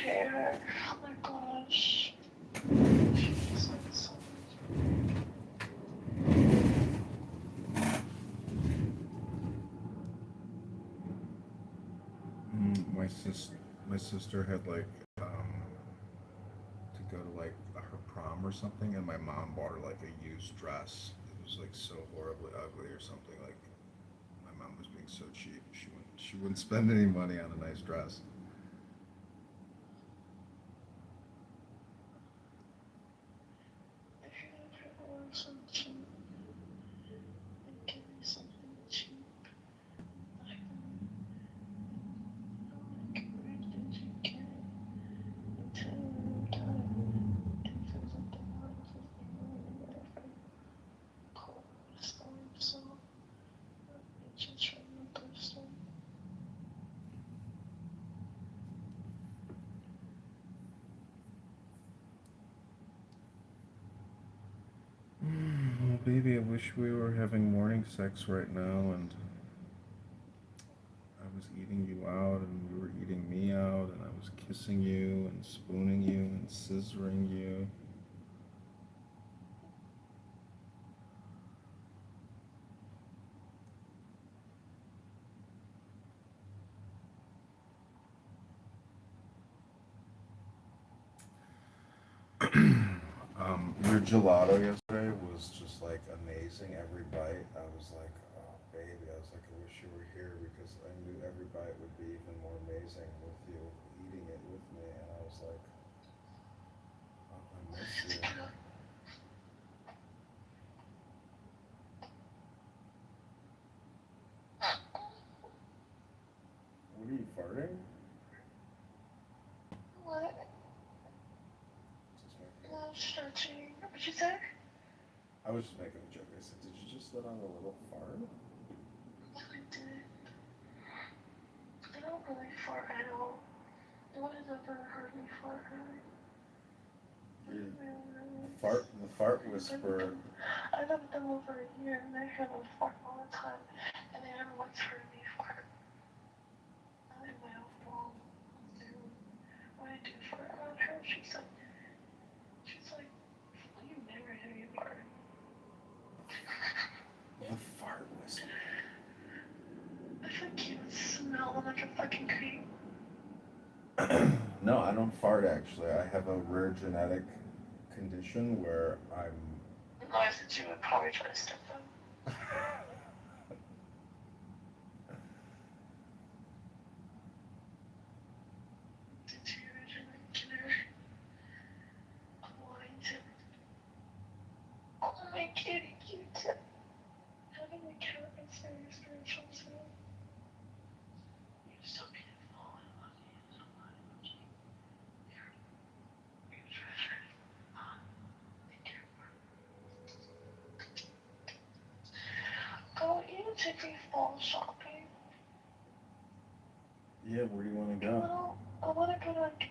hair. Oh my gosh. My my sister had like to go to like her prom or something, and my mom bought her like a used dress. It was like so horribly ugly or something. Like my mom was being so cheap. She wouldn't spend any money on a nice dress. If you ever want some cheap, then give me something cheap. Like, like, where did you get it? Until you got it. If it's at the ones with the money, whatever. Cool. So, it's just from the person. Well, baby, I wish we were having morning sex right now, and I was eating you out, and you were eating me out, and I was kissing you, and spooning you, and scissoring you. Your gelato yesterday was just like amazing. Every bite, I was like, oh, baby, I was like, I wish you were here because I knew every bite would be even more amazing with you eating it with me. And I was like, oh, I miss you. What are you farting? What? Just making. I'm stretching. What'd you say? I was just making a joke. I said, did you just let out a little fart? I did. I don't really fart at all. No one has ever heard me fart really. The fart whisperer. I've been with them over a year and they hear me fart all the time. And they never once heard me fart. Not in my own fault. When I do fart around her, she's like, well, you never hear me fart. The fart whisperer. I think you smell like a fucking creep. No, I don't fart actually. I have a rare genetic condition where I'm. No, I said you would probably try to step them. Did you originally get her blind? Oh my kitty, cute. Having a cat is very spiritual too. You're so beautiful. I love you so much. You're treasure. Thank you. Go you take me fall shopping. Yeah, where do you want to go? I wanna go to like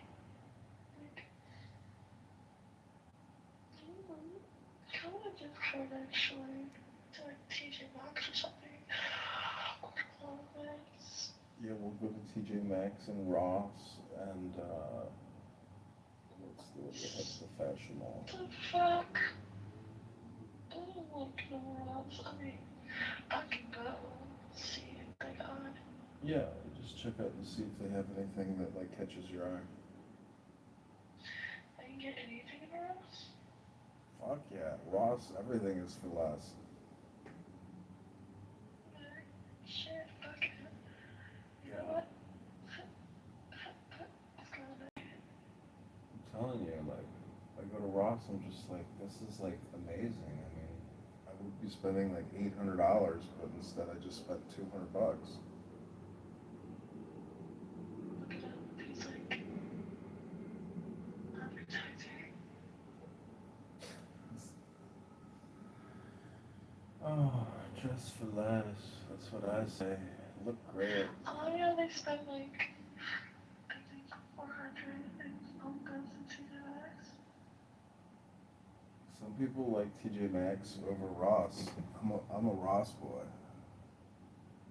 kind of different actually. To like TJ Maxx or something. Or Clothes. Yeah, we'll go to TJ Maxx and Ross and what's the other head of the fashion mall? The fuck? I don't like nowhere else. I mean, I can go see if they got it. Yeah, just check out and see if they have anything that like catches your eye. I can get anything else. Fuck yeah, Ross, everything is for less. Shit, fuck it. You know Yeah. what? I'm telling you, like, I go to Ross, I'm just like, this is like amazing. I mean, I would be spending like $800, but instead I just spent $200. Look it up. He's like advertising. Oh, just for less. That's what I say. Look great. Oh yeah, they spend like I think 400 and some goes into TJX. Some people like TJ Maxx over Ross. I'm a Ross boy.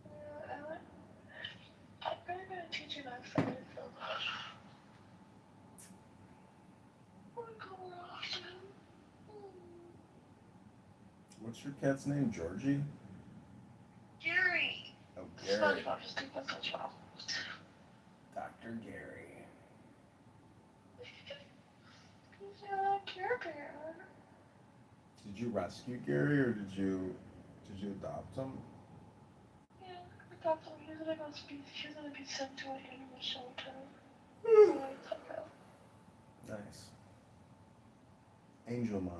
Yeah, I'm gonna go to TJ Maxx for it, so What's your cat's name? Georgie? Gary! Oh, Gary. SpongeBob, just think that's SpongeBob. Dr. Gary. He's a Care Bear. Did you rescue Gary or did you adopt him? Yeah, I thought so. He's gonna be sent to an animal shelter. So I took him. Nice. Angel Mom.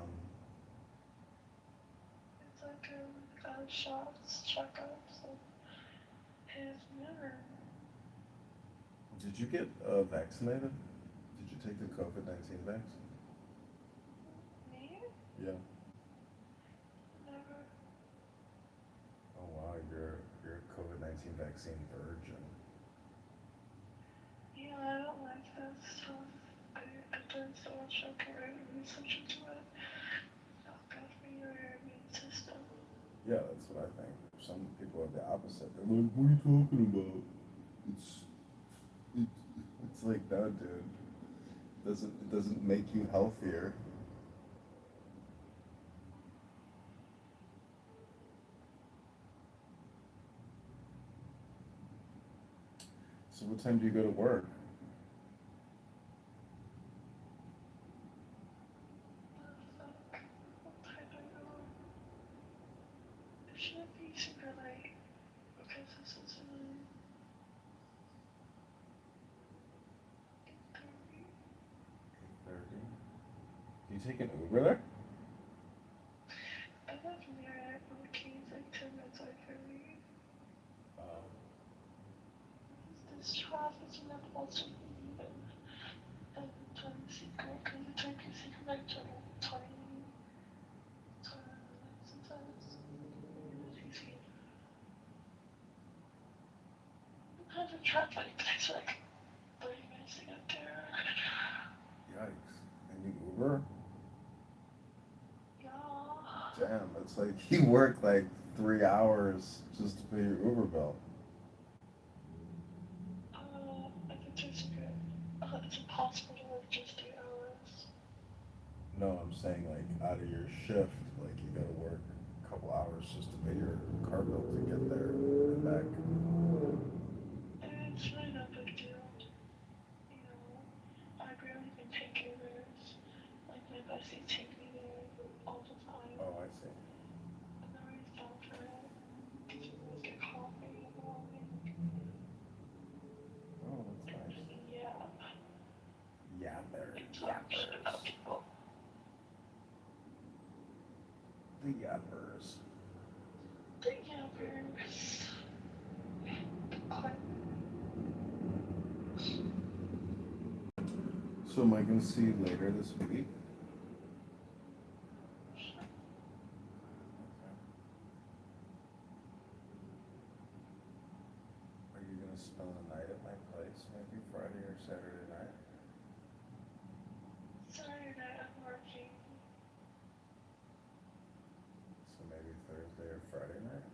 It's like shots, checkups, and his liver. Did you get vaccinated? Did you take the COVID-19 vaccine? Me? Yeah. Never. Oh wow, you're a COVID-19 vaccine virgin. Yeah, I don't like that stuff. I've done so much research into it. It's good for your immune system. Yeah, that's what I think. Some people are the opposite. They're like, what are you talking about? It's like, no, dude. It doesn't make you healthier. So what time do you go to work? What time do I go? It shouldn't be super late because this is in 8:30. 8:30. Do you take an Uber there? I live near it, but the key's like 10 minutes away from me. This traffic and that also even and time secret because it took you secret like 20 sometimes. It's easy. Sometimes in traffic, it takes like 30 minutes to get there. Yikes. And you Uber? Yeah. Damn, it's like you work like 3 hours just to pay your Uber bill. I think it's good. It's impossible to work just 3 hours. No, I'm saying like out of your shift, like you gotta work a couple hours just to pay your car bill to get there and back. And it's really no big deal. You know, I barely even take Ubers. Like my besties take me there all the time. Oh, I see. And then we stop for it. Because we always get coffee in the morning. Oh, that's nice. Yeah. Yappers. About people. The yappers. The yappers. Quite. So am I gonna see you later this week? Are you gonna spend the night at my place, maybe Friday or Saturday night? Saturday night I'm working. So maybe Thursday or Friday night?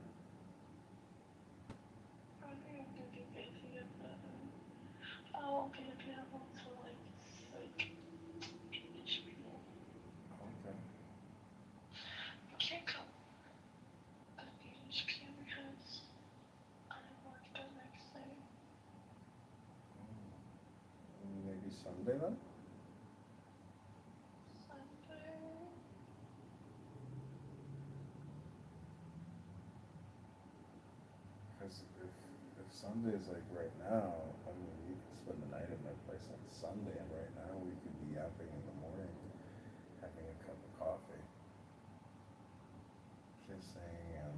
Friday I'm gonna be busy and then I won't be available until like 8-ish people. Okay. You can't come at 8-ish p.m. because I work the next day. Maybe Sunday then? Sunday. Because if Sunday is like right now, I mean, you could spend the night at my place on Sunday, and right now we could be yapping in the morning, having a cup of coffee, kissing, and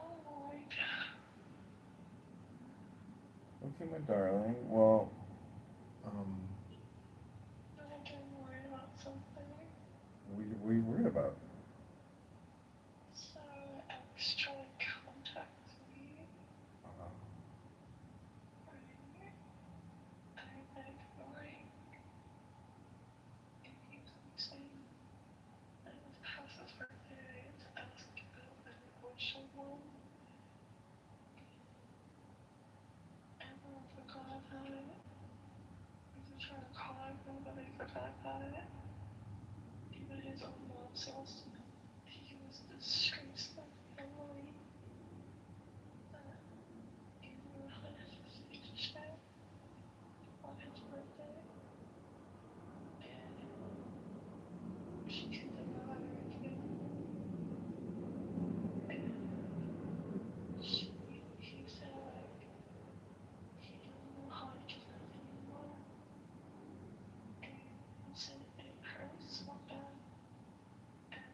Oh Lord. okay, my darling. Well, um, I'm getting worried about something. what are you worried about? So X tried to contact me. Uh-huh. Right? I'm ignoring. And he's saying that it was past his birthday to ask about an abortion one. Everyone forgot about it. He was trying to call everyone, but they forgot about it. Even his own mom says he was was disgraced my family. Even when his signature on his birthday. And she kicked him out of her family. And he said, like, he doesn't know how to do that anymore. And he said it hurts so bad. And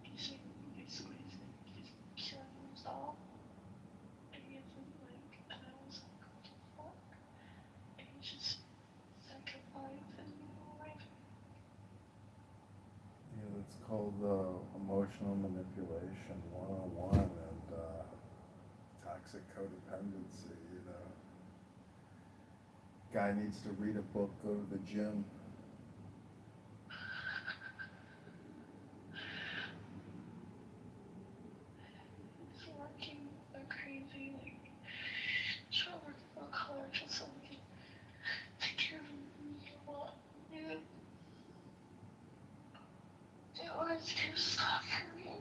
he said basically he's killing himself. And he hasn't, like, and I was like, what the fuck? And he just sacrificed his life. Yeah, it's called emotional manipulation 101 and toxic codependency, you know. Guy needs to read a book, go to the gym. He's working like crazy, like, trying to work for color just so we can take care of me. What? Dude, it was too soft for me.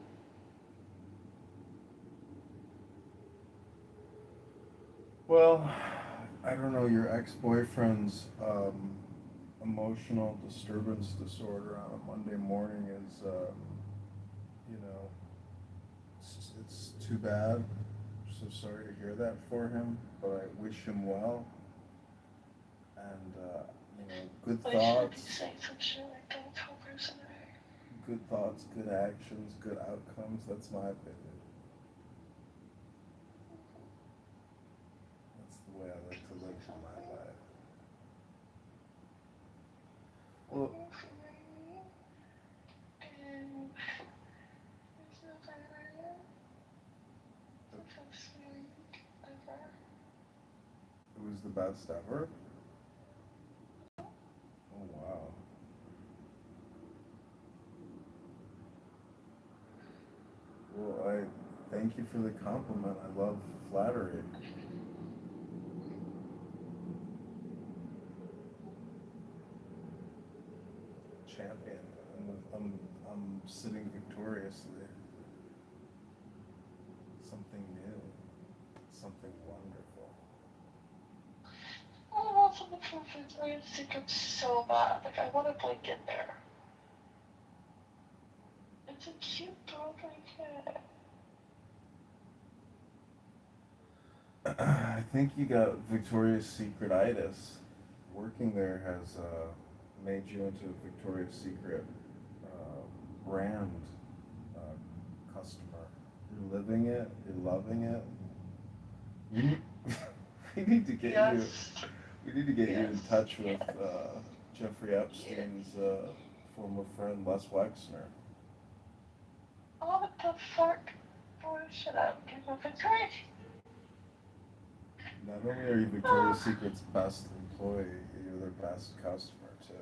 Well, I don't know, your ex-boyfriend's emotional disturbance disorder on a Monday morning is, you know, it's too bad. I'm so sorry to hear that for him, but I wish him well. And, you know, good But I shouldn't be thoughts, saying some shit like that to a person. good thoughts, good actions, good outcomes. That's my opinion. That's the way I like to live my life. Well, And there's no better feeling ever. it was the best ever. Oh wow. Well, I thank you for the compliment. I love flattery. Champion. I'm sitting victoriously. Something new. Something wonderful. I want something from Victoria's Secret so bad. Like, I want to blink in there. It's a cute dog right here. I think you got Victoria's Secret-itis. Working there has made you into a Victoria's Secret brand customer. You're living it. You're loving it. We need, we need to get you. Yes. We need to get you in Yes. touch with Yes. Jeffrey Epstein's former friend Les Wexner. Oh, what the fuck? Boy, shut up. Give me Victoria's. Not only are you Victoria's Secret's best employee, you're their best customer too.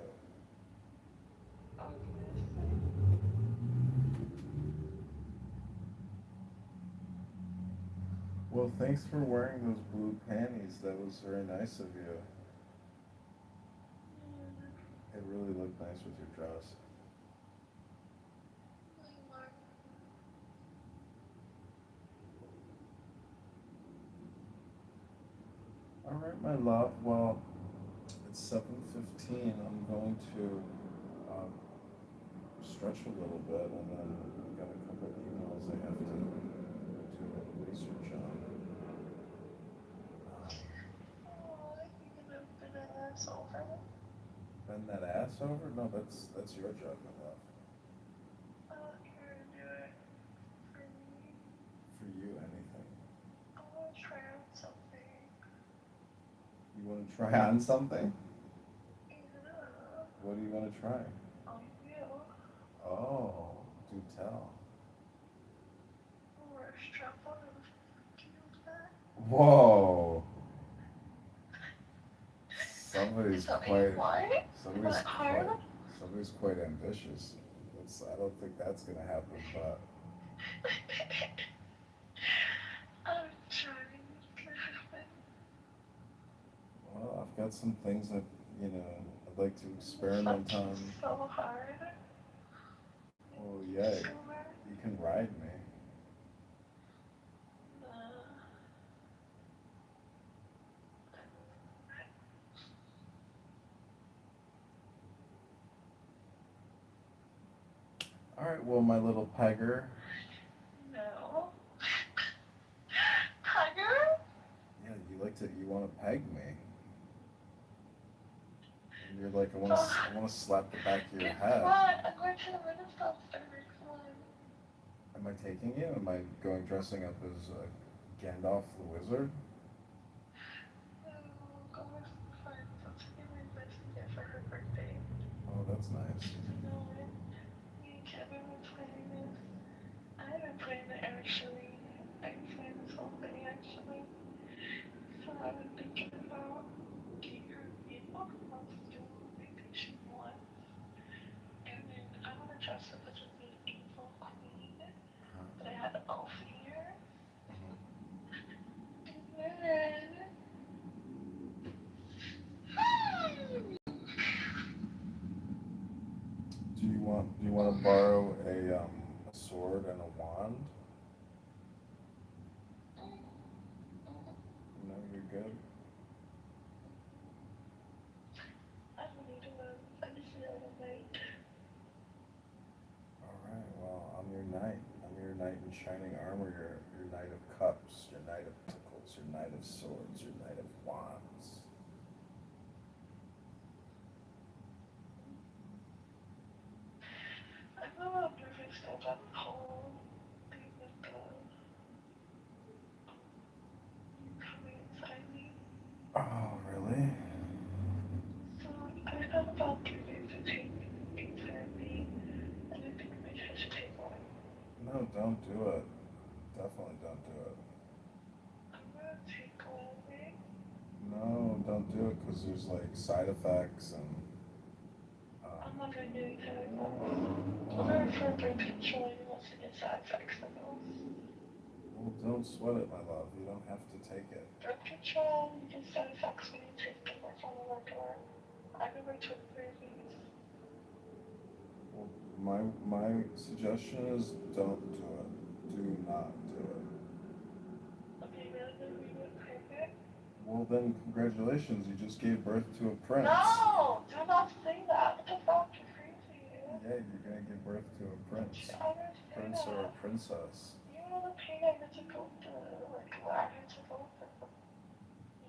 Well, thanks for wearing those blue panties. That was very nice of you. It really looked nice with your dress. All right, my love. Well, it's 7:15. I'm going to stretch a little bit, and then I've got a couple of emails I have to do a little research on. Oh, you gonna bend that ass over? Bend that ass over? No, that's your job, my love. Oh, you're gonna do it for me. For you, anything. I wanna try on something. You want to try on something? Yeah. What do you want to try? On you. Oh, do tell. Or a strap on and do that. Whoa. Is that what you want? Somebody's hard? quite, somebody's quite ambitious. I don't think that's gonna happen, but I'm trying to happen. well, I've got some things that, you know, I'd like to experiment on. So hard. Well, yeah, you can ride me. All right, well, my little pegger. No. Tiger? Yeah, you want to peg me. And you're like, I want to slap the back of your head. What? I'm going to the Renaissance every time. Am I taking you? Am I going dressing up as Gandalf the Wizard? No, go with some friends. That's what my best gift for her birthday. Oh, that's nice. You know what? Me and Kevin were playing this. I've been playing it actually. I've been playing this whole thing actually. So I've been thinking about getting her a vehicle from do maybe she wants. And then I want to dress up as a medieval queen. But I had elf ears. And then Do you want to borrow a sword and a wand? No, you're good. I don't need to move. I just feel like a knight. All right, well, I'm your knight. I'm your knight in shining armor. Your knight of cups. Your knight of pickles. Your knight of swords. Your knight of wands. I'm a little nervous about the whole thing with the coming inside me. Oh, really? So I have about 3 days to take therapy, and I think maybe I should take one. No, don't do it. Definitely don't do it. I'm gonna take one, right? No, don't do it because there's like side effects and. I'm not gonna do any side effects. I'm gonna refer birth control unless it gets side effects the most. Well, don't sweat it, my love. You don't have to take it. Birth control, you get side effects when you take them or from the regular. I've never took therapies. Well, my suggestion is don't do it. Do not do it. Okay, really gonna be with perfect? Well, then congratulations. You just gave birth to a prince. No! Do not say that. What the fuck? You're crazy. Yeah, you're gonna give birth to a prince. I never say Prince that. or a princess. You know the pain I had to go through, like what I had to go through.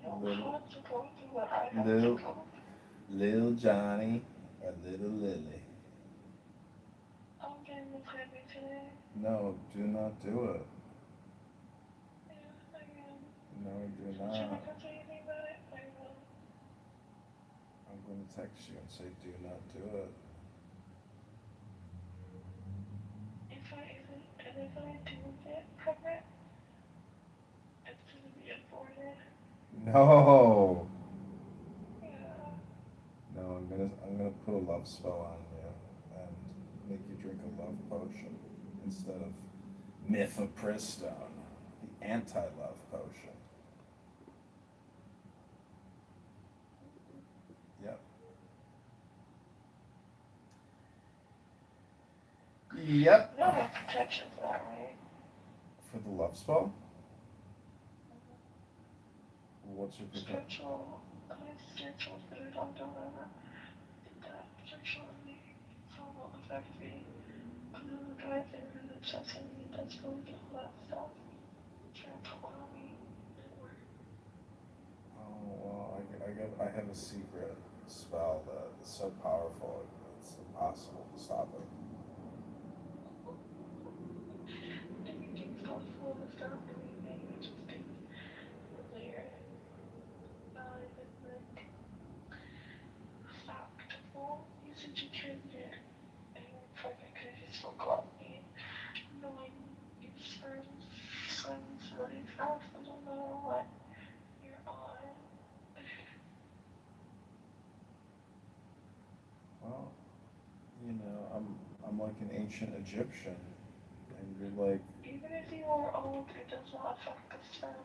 You don't have to go through what I had to go through. Little Johnny or little Lily. I'm getting the therapy today. No, do not do it. Yeah, I am. No, do Should I not. go say anything about it? I will. I'm going to text you and say do not do it. If I do get pregnant, it's gonna be aborted. No. Yeah. No, I'm gonna put a love spell on you and make you drink a love potion instead of mifepristone, the anti-love potion. Yep. Yep. You don't have protection for that, right? For the love spell? What's your protection? Spiritual, I mean, spiritual food, I don't ever get that protection on me, so it won't affect me. But then the guy there who's obsessing me, that's going to do all that stuff, trying to pull on me, and work. Oh, well, I have a secret spell that is so powerful it's impossible to stop it. Everything's not full of stuff, everything, I just think there. Not even like factful. You said you can't get anyone pregnant because you still got me. Knowing your sperm's really fast, I don't know what you're on. Well, I'm like an ancient Egyptian, and you're like, Even if you are old, it does not affect the sperm.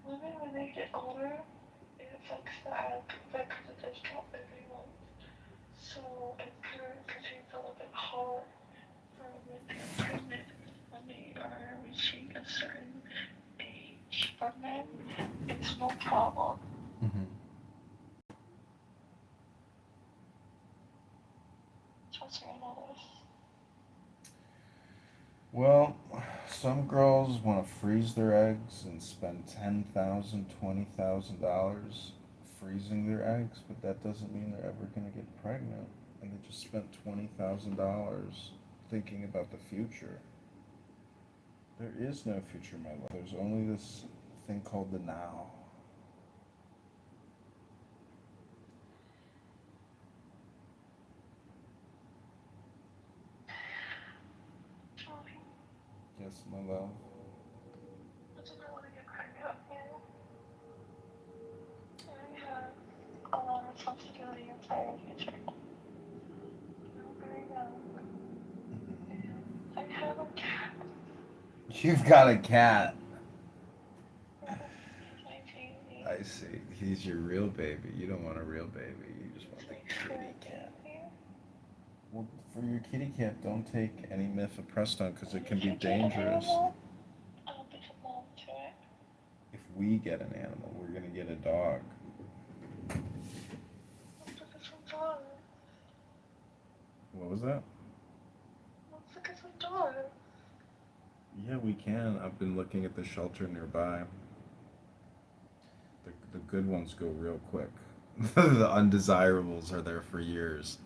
Women when they get older, it affects the egg because it does drop every month. So it contains a little bit hard for women to get pregnant when they are reaching a certain age. For men, it's no problem. Mm-hmm. Trust me, I know this. Well, some girls want to freeze their eggs and spend $10,000, $20,000 freezing their eggs, but that doesn't mean they're ever going to get pregnant. And they just spent $20,000 thinking about the future. There is no future, my love. There's only this thing called the now. Joey, Yes, my love. I do not want to get pregnant again. I have a lot of responsibility inside the future. I'm very young. And I have a cat. You've got a cat. He's my baby. I see. He's your real baby. You don't want a real baby. You just want the kitty cat. Well, for your kitty cat, don't take any mifepristone because it can be dangerous. I'll be a mom to it. If we get an animal, we're gonna get a dog. Let's look at some dogs. What was that? Let's look at some dogs. Yeah, we can. I've been looking at the shelter nearby. The good ones go real quick. The undesirables are there for years.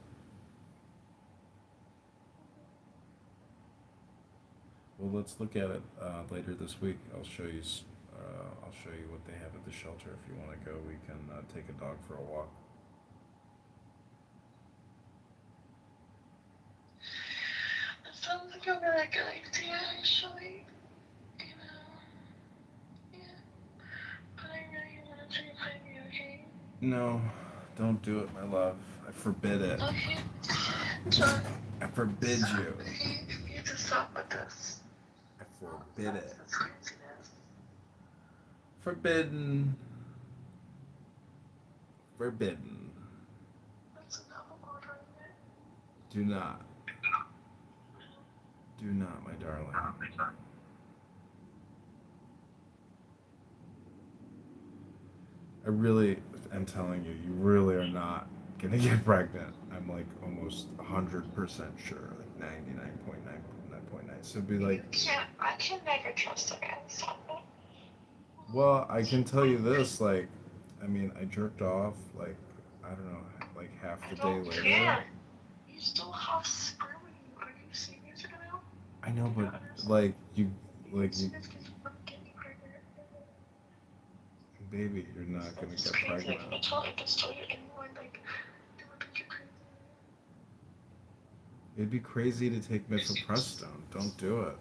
Well, let's look at it later this week. I'll show you. I'll show you what they have at the shelter. If you want to go, we can take a dog for a walk. That sounds like a really good idea, actually. You know, yeah. But I really want to find you, okay? No, don't do it, my love. I forbid it. Okay. John. I forbid you. Okay, you need to stop with this. I forbid it. That's craziness. Forbidden. Forbidden. That's enough of ordering it. Do not. Do not, my darling. I really am telling you, you really are not gonna get pregnant. I'm like almost 100% sure, like 99.9.9. So be like, I can never trust a man. Stop it. well, I can tell you this, like, I mean, I jerked off, like, I don't know, like half the day later. Care. You still have sperm in you. Are you serious right now? I know, but like you, baby, you're not gonna get pregnant. I just told you anyone, like, they would think you're crazy. It'd be crazy to take mifepristone. Don't do it.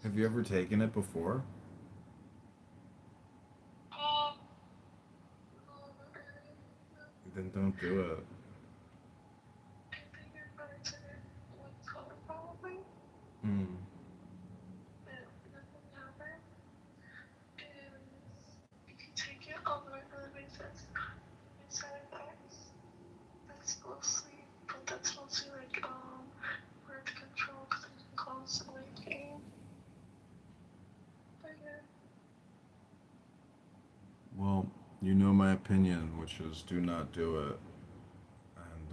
Have you ever taken it before? Then don't do it. I think you're going to what's called probably. Hmm. But nothing happened. And if you take it on a regular basis, it's side effects. That's mostly, but that's mostly like birth control because it can cause weight gain. But yeah. Well, you know my opinion, which is do not do it. And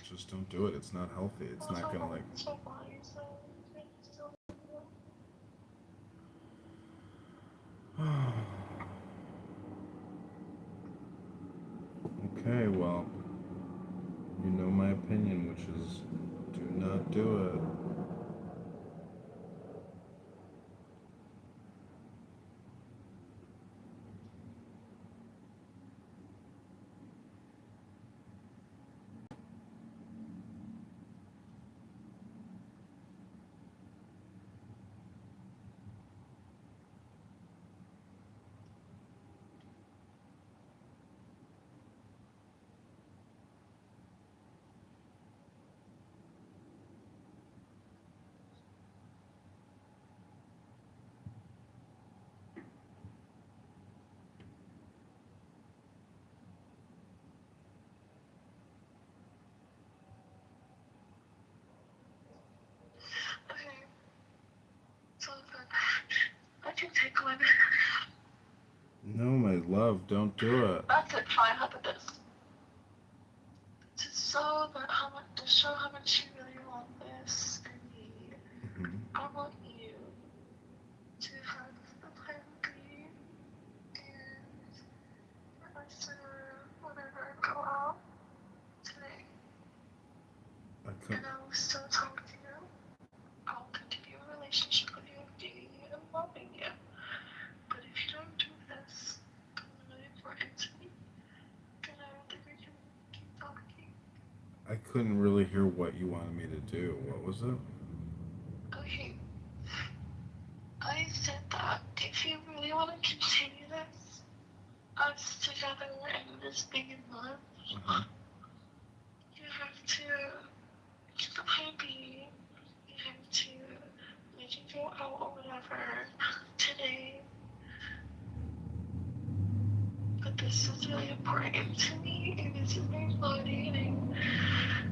just don't do it. It's not healthy. It's not gonna like. Okay, well, you know my opinion, which is do not do it. love, don't do it. That's it, fine, how about this? To show how much you really want this and me, I want you to have the plan B and for us to, whenever I go out today, and I will still talk to you, I will continue a relationship with you, dating you and loving you. But if you don't do this, it's really important to me, then I don't think we can keep talking. I couldn't really hear what you wanted me to do. What was it? Okay, I said that if you really want to continue this, us together and this being in love, you have to keep the plan B, you have to make it go out or whatever today. But this is really important to me, and this is very motivating.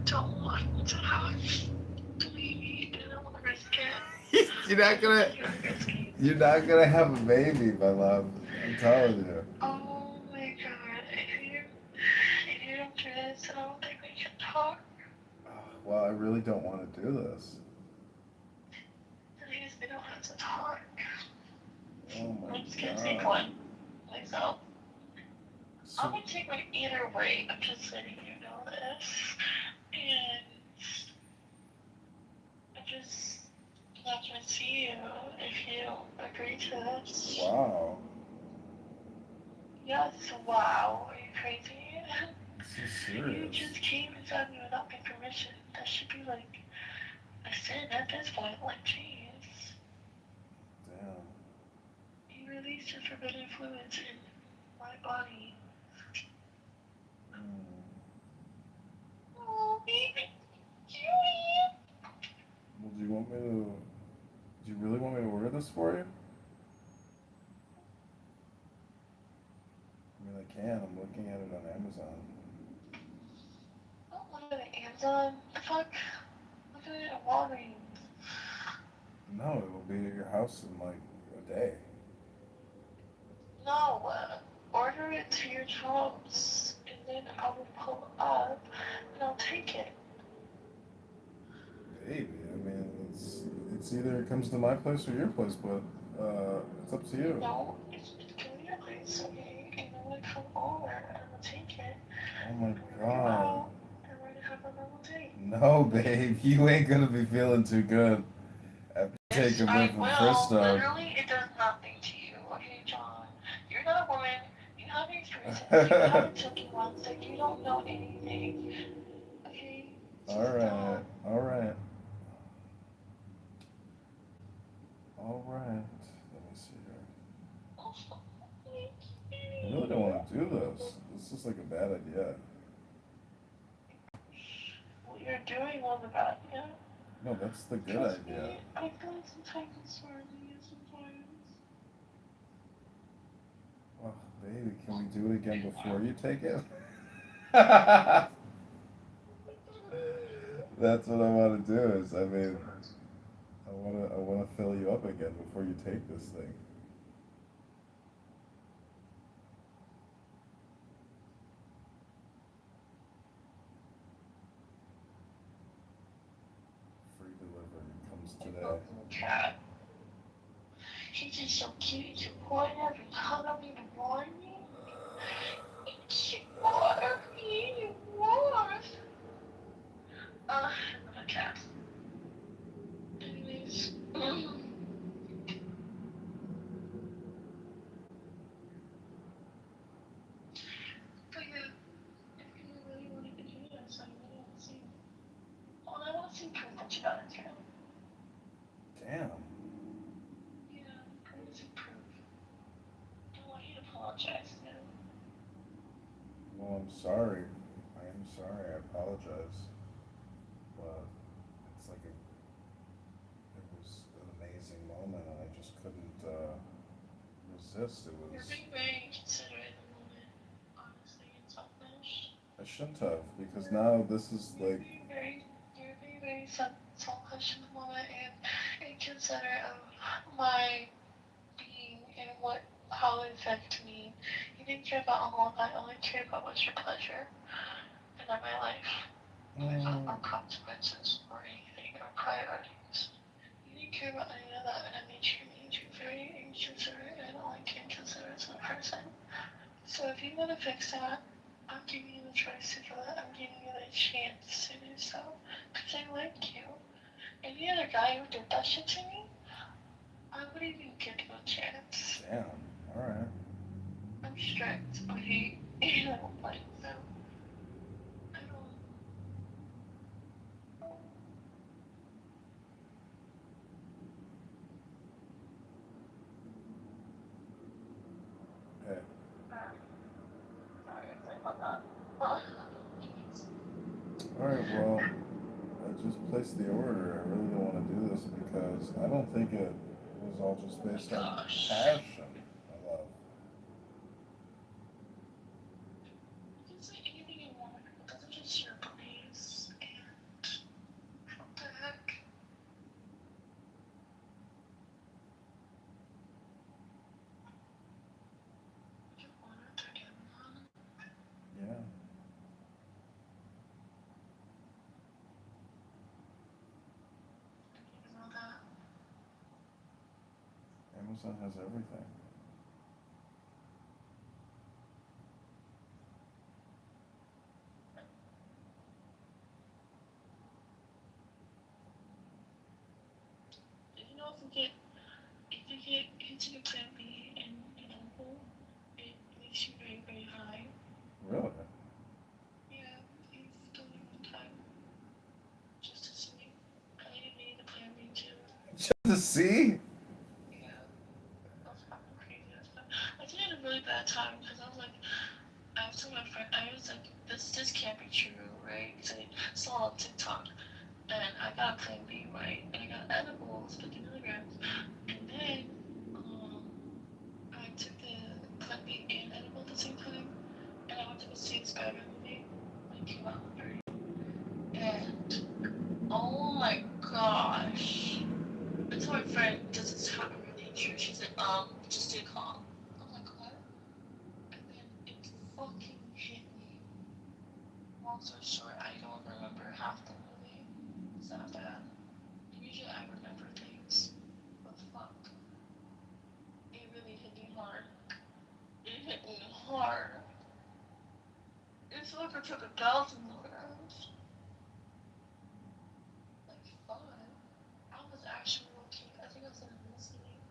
Don't want to have a baby, and I don't want to risk it. You're not gonna have a baby, my love. I'm telling you. Oh my god, if you don't do this, I don't think we can talk. Well, I really don't want to do this. Please, we don't have to talk. Oh my I'm just gonna god. take one. Myself. I'm gonna take one either way. I'm just letting you know this. And I just not gonna see you if you don't agree to this. Wow. Yes, wow. Are you crazy? This is You serious. just came inside me without my permission. That should be like a sin at this point. Like, jeez. Damn. You released your forbidden fluids in my body. Oh, baby. Well, do you want me to? Do you really want me to order this for you? I mean, I can. I'm looking at it on Amazon. Don't look at it, Amazon. The fuck? Look at it at Walgreens. No, it will be at your house in like a day. No, order it to your house, and then I will pull up, and I'll take it. Baby, I mean, it's either it comes to my place or your place, but it's up to you. No, it's going to your place, okay? And I'm gonna come over, and I'm gonna take it. Oh my And god. we're gonna have a normal day. No, babe, you ain't gonna be feeling too good after Yes, taking I me from will. Fristo. Literally, it does nothing to you, okay, John? You're not a woman. You haven't experienced it. You haven't taken one, so you don't know anything. Okay? Alright, alright. Alright. Let me see here. I really don't want to do this. This is like a bad idea. Well, you're doing all the bad, yeah? No, that's the good Trust idea. me, I feel like sometimes it's hard to you sometimes. Oh, baby, can we do it again before you take it? That's what I want to do. Is I mean, I wanna fill you up again before you take this thing. Free delivery comes today. Cat. He's just so cute. He's supportive and cuddle me in the morning. He's water me, water. I'm a cat. Anyways. But yeah, if you really wanted to do this, I really want to see. Well, I want to see proof that you got it too. Damn. Yeah, I want to see proof. I want you to apologize now. Well, I'm sorry. I am sorry. I apologize. But it's like it was an amazing moment, and I just couldn't resist. It You're was. being very considerate in the moment, honestly, and selfish. I shouldn't have, because now this is You're like. being very selfish in the moment and considerate of my being and what how it affected me. You didn't care about all of that. All I cared about was your pleasure and not my life, or consequences, or anything, or priorities. You didn't care about any of that, and it made you very inconsiderate, and all I can consider as a person. So if you want to fix that, I'm giving you the choice to do that. I'm giving you the chance to do so. Because I like you. Any other guy who did that shit to me, I wouldn't even give him a chance. Damn. Alright. I'm strict. I hate, I don't like them. I don't. Okay. Sorry about that. Alright, well, I just placed the order. I really don't want to do this because I don't think it was all just based on passion, my love. You can say anything you want, but that's just your beliefs, and what the heck? You wanted to get one? Yeah. You know that? Amazon has everything. You know, if you get into the plan B and apple, it makes you very, very high. Really? Yeah, you've done it one time. Just to see. I need the plan B too. Just to see? Yeah, that's fucking crazy. I did it a really bad time because I was like, I was telling my friend, I was like, this can't be true, right? Because I saw it on TikTok. And I got plan B, right? And I got edibles, 50 milligrams. And then, I took the plan B and edible at the same time. And I went to go see the Spider-Man movie when it came out. And, oh my gosh. I told my friend, does this happen really true? She said, just stay calm. I'm like, what? And then it fucking hit me. Long story short, I don't remember half the movie. It's that bad. Usually I remember things. But fuck. It really hit me hard. It hit me hard. It's like I took 1,000 milligrams. Like, fun. I was actually okay. I think I was in a hallucinating.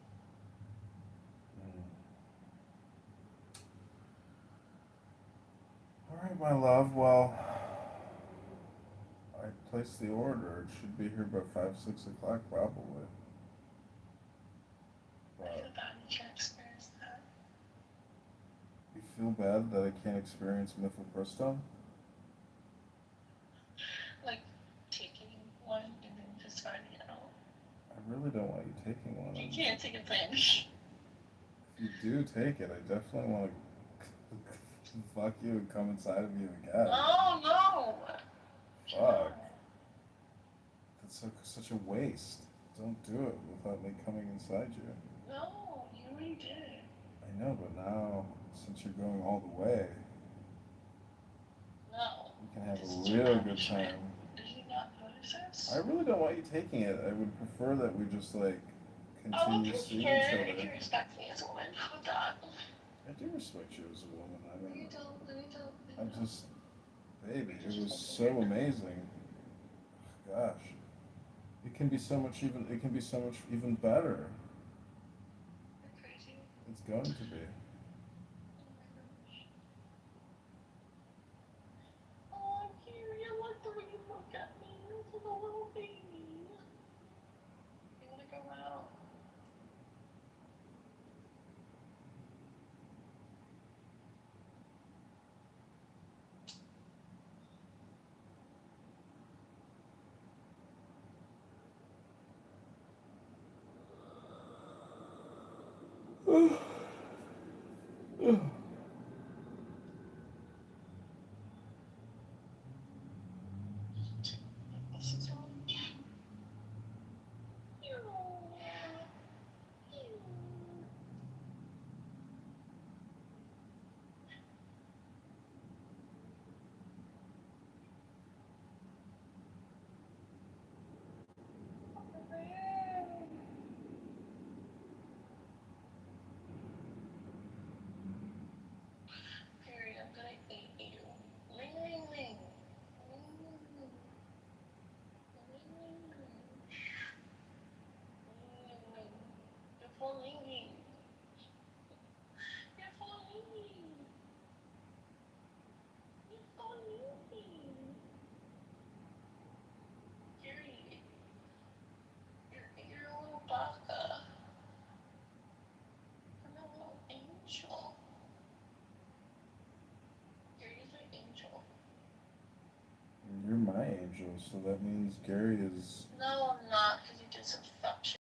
Alright, my love. Well, I placed the order. It should be here by 5, 6 o'clock, probably. I feel bad you can't experience that. You feel bad that I can't experience mifepristone? Like, taking one and then just finding it out. I really don't want you taking one. You can't take a plan. If you do take it, I definitely want to fuck you and come inside of you again. Oh, no! Fuck. That's such a waste. Don't do it without me coming inside you. No, you already did it. I know, but now, since you're going all the way, No. we can have This a is your real good punishment. time. Did you not notice this? I really don't want you taking it. I would prefer that we just, like, I would continue seeing each prefer if other. you respect me as a woman with that. I do respect you as a woman. I No, mean, you don't. No, you don't. I'm just, baby, it was so amazing. Gosh. It can be so much even better. You're crazy. It's going to be. Oh my gosh. Oh, Gary, I like the way you look at me. You're like a little baby. You wanna go out? This is all. angel, so that means Gary is. No, I'm not, because you did some fuck shit.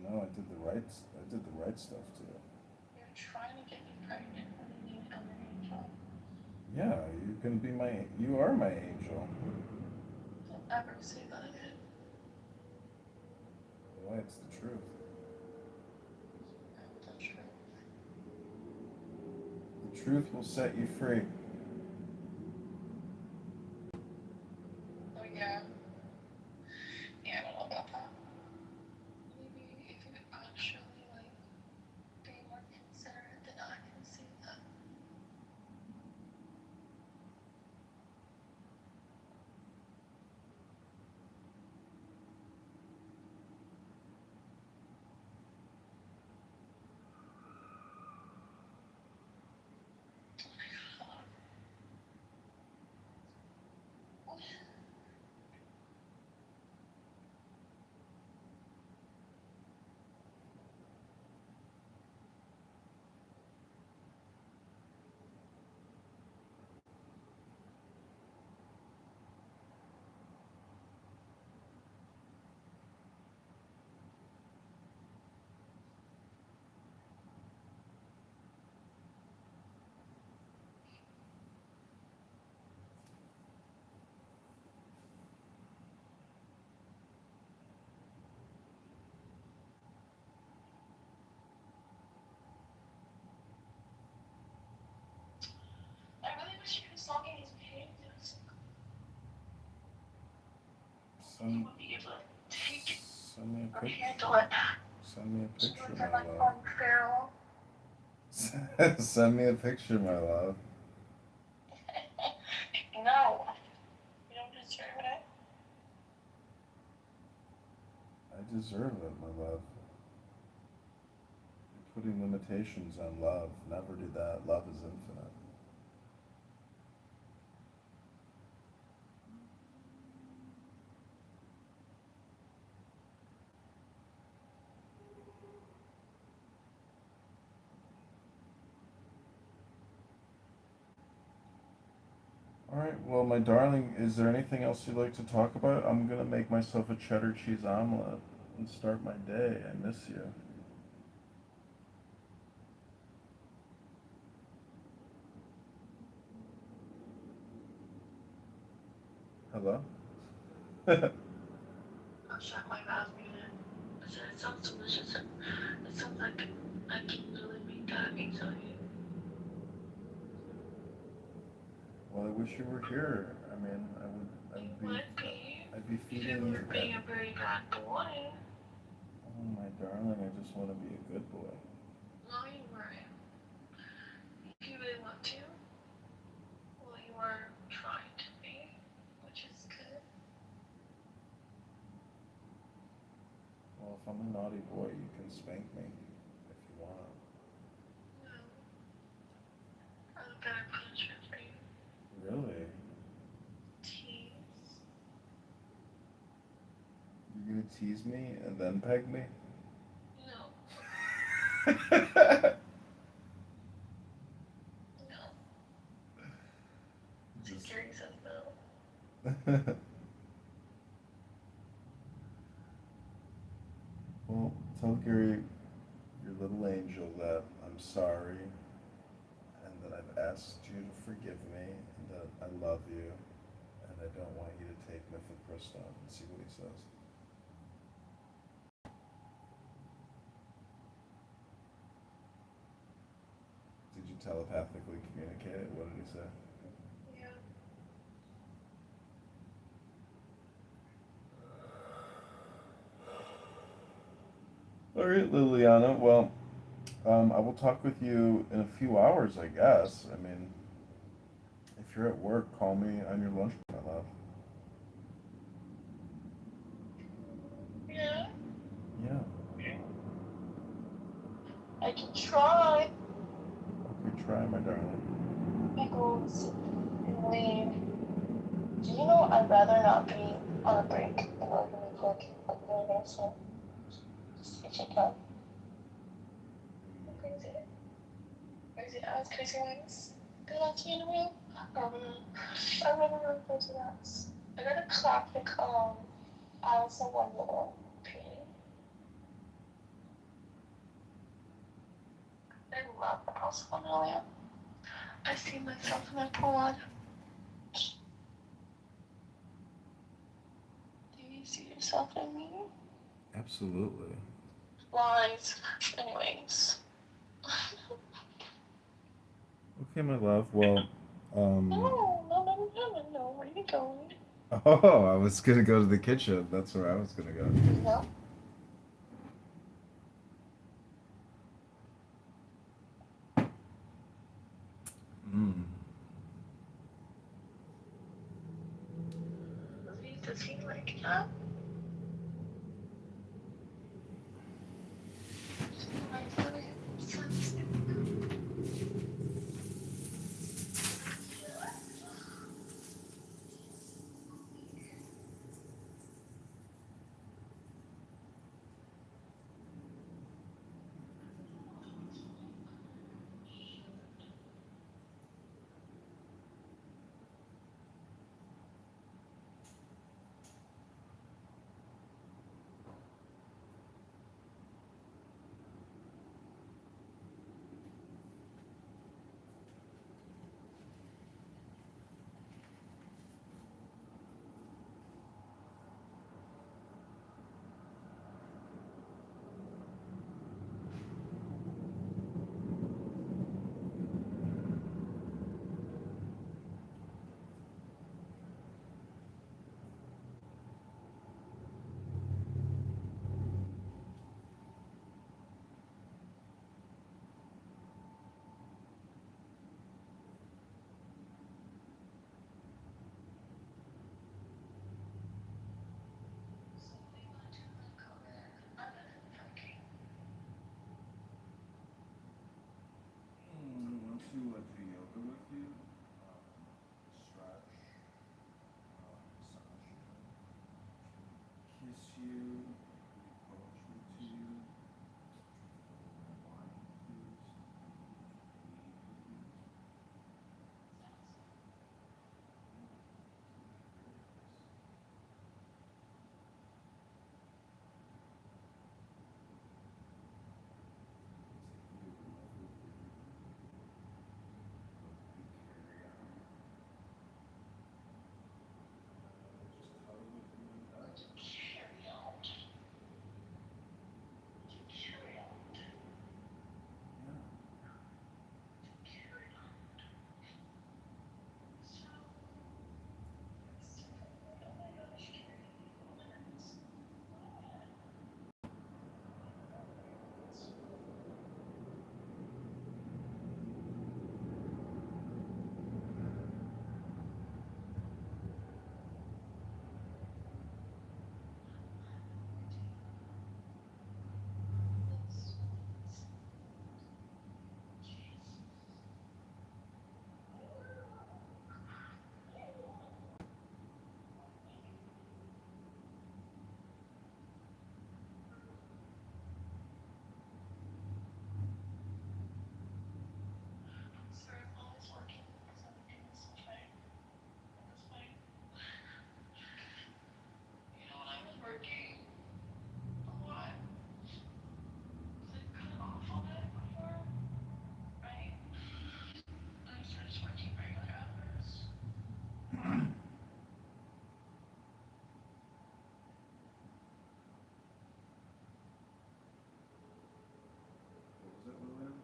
No, I did the right. I did the right stuff too. You're trying to get me pregnant when you need an angel. Yeah, you can be my. You are my angel. Don't ever say that again. Why? It's the truth. I'm the truth. The truth will set you free. Oh yeah. Yeah, I don't know about that. Maybe if you actually like be more considerate, then I can see that. I really wish you could logging these pages. You would be able to take it Send me a or picture. handle it. Send me a So picture, it's my like love. unfair. Send me a picture, my love. No. You don't deserve it. I deserve it, my love. You're putting limitations on love. Never do that. Love is infinite. All right, well, my darling, is there anything else you'd like to talk about? I'm gonna make myself a cheddar cheese omelet and start my day. I miss you. Hello? I'll shut my mouth muted. I said it sounds delicious. It sounds like I can really make that pizza. Well, I wish you were here. I mean, You would be I'd be if you feeding you. were being a very bad boy. Oh, my darling, I just want to be a good boy. No, you weren't. If you really want to, well, you are trying to be, which is good. Well, if I'm a naughty boy, you can spank me if you want. No, I have a better punishment for you. Really? Tease. You're gonna tease me and then peg me? No, no. Just. Gary says no. Well, tell Gary, your little angel, that I'm sorry and that I've asked you to forgive me and that I love you and I don't want you to take mifepristone and see what he says. Did you telepathically communicate it? What did he say? Yeah. All right, Liliana. Well, I will talk with you in a few hours, I guess. I mean, if you're at work, call me on your lunch, my love. Yeah. Yeah. I can try. Okay, try, my darling. Pickles and leave. Do you know I'd rather not be on a break in order to make like really nice one? Just get your cut. Crazy. Crazy ass, crazy legs. Good luck to you in the room. I remember really close to that. I got a classic Alice in Wonderland painting. I love Alice in Wonderland. I see myself in that pod. Do you see yourself in me? Absolutely. Lies. Anyways. Okay, my love. Well, No. Where are you going? oh, I was gonna go to the kitchen. That's where I was gonna go. No. Mm. Does he like that? Want to do yoga with you? Stretch, massage you, kiss you, read poetry to you, wine, please, please. Sorry, I'm always working because I'm doing this much way. This way. You know when I was working a lot, because I cut off on it before, right? And I started just working regular hours. What was it, Lillian?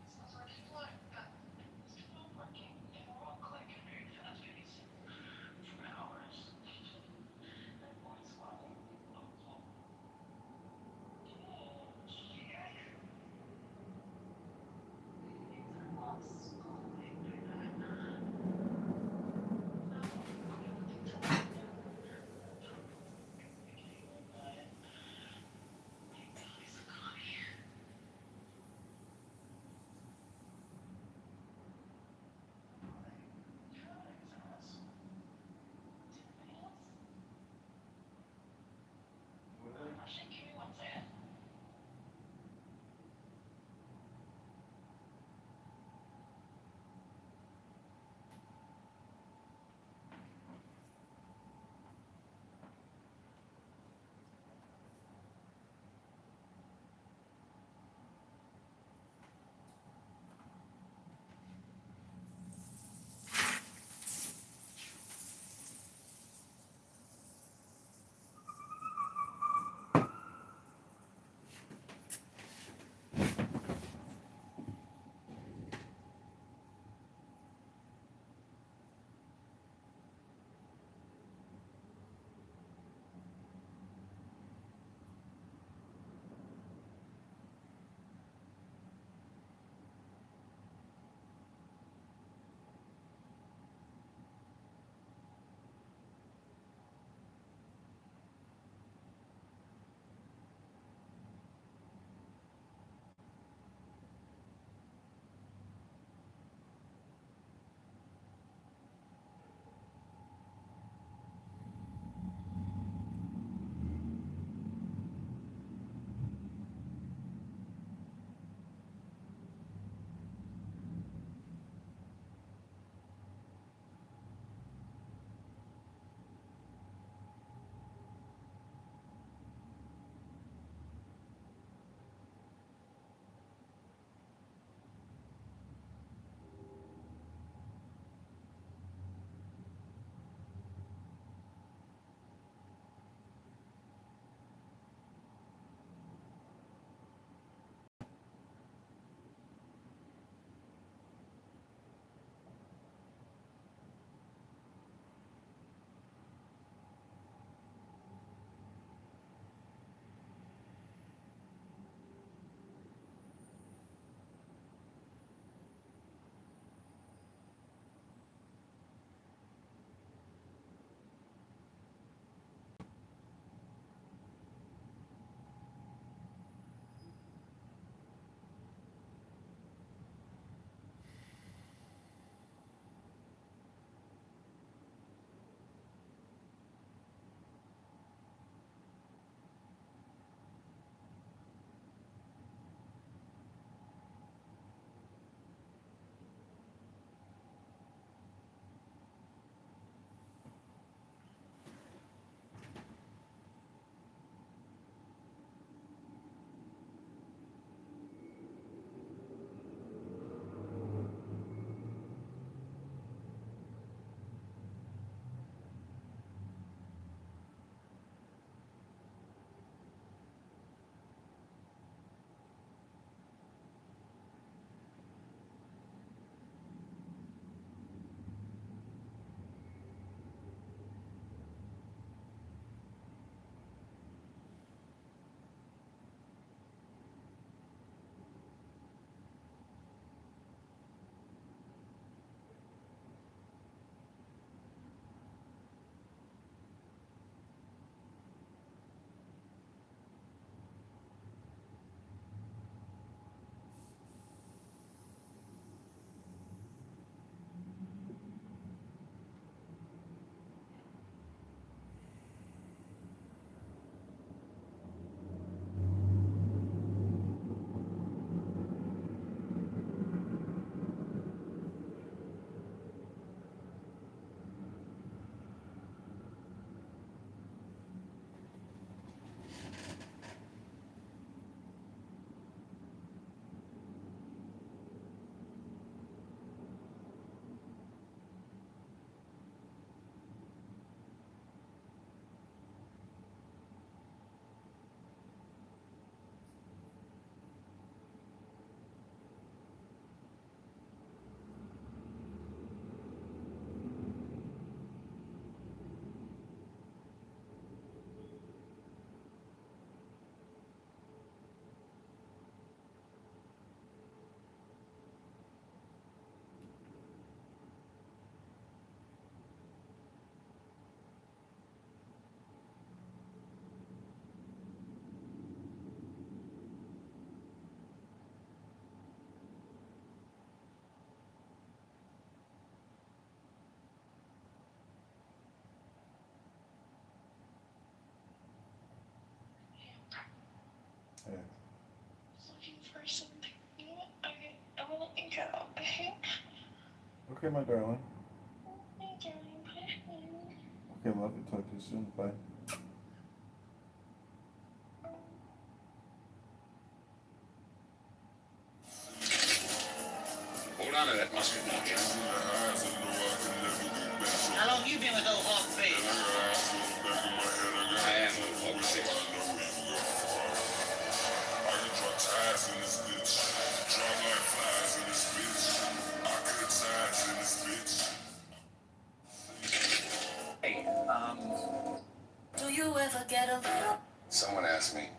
So I was working a lot, but still working in a real quick and very fast pace for hours. My voice swelling. Okay, my darling. Hey, darling, bye. Okay, love you. Talk to you soon. Bye. Hold on to that musket now, Jim. How long you been with old Hawk Face? I am old Hawk Face. Hey, Do you ever get a little? Someone asked me.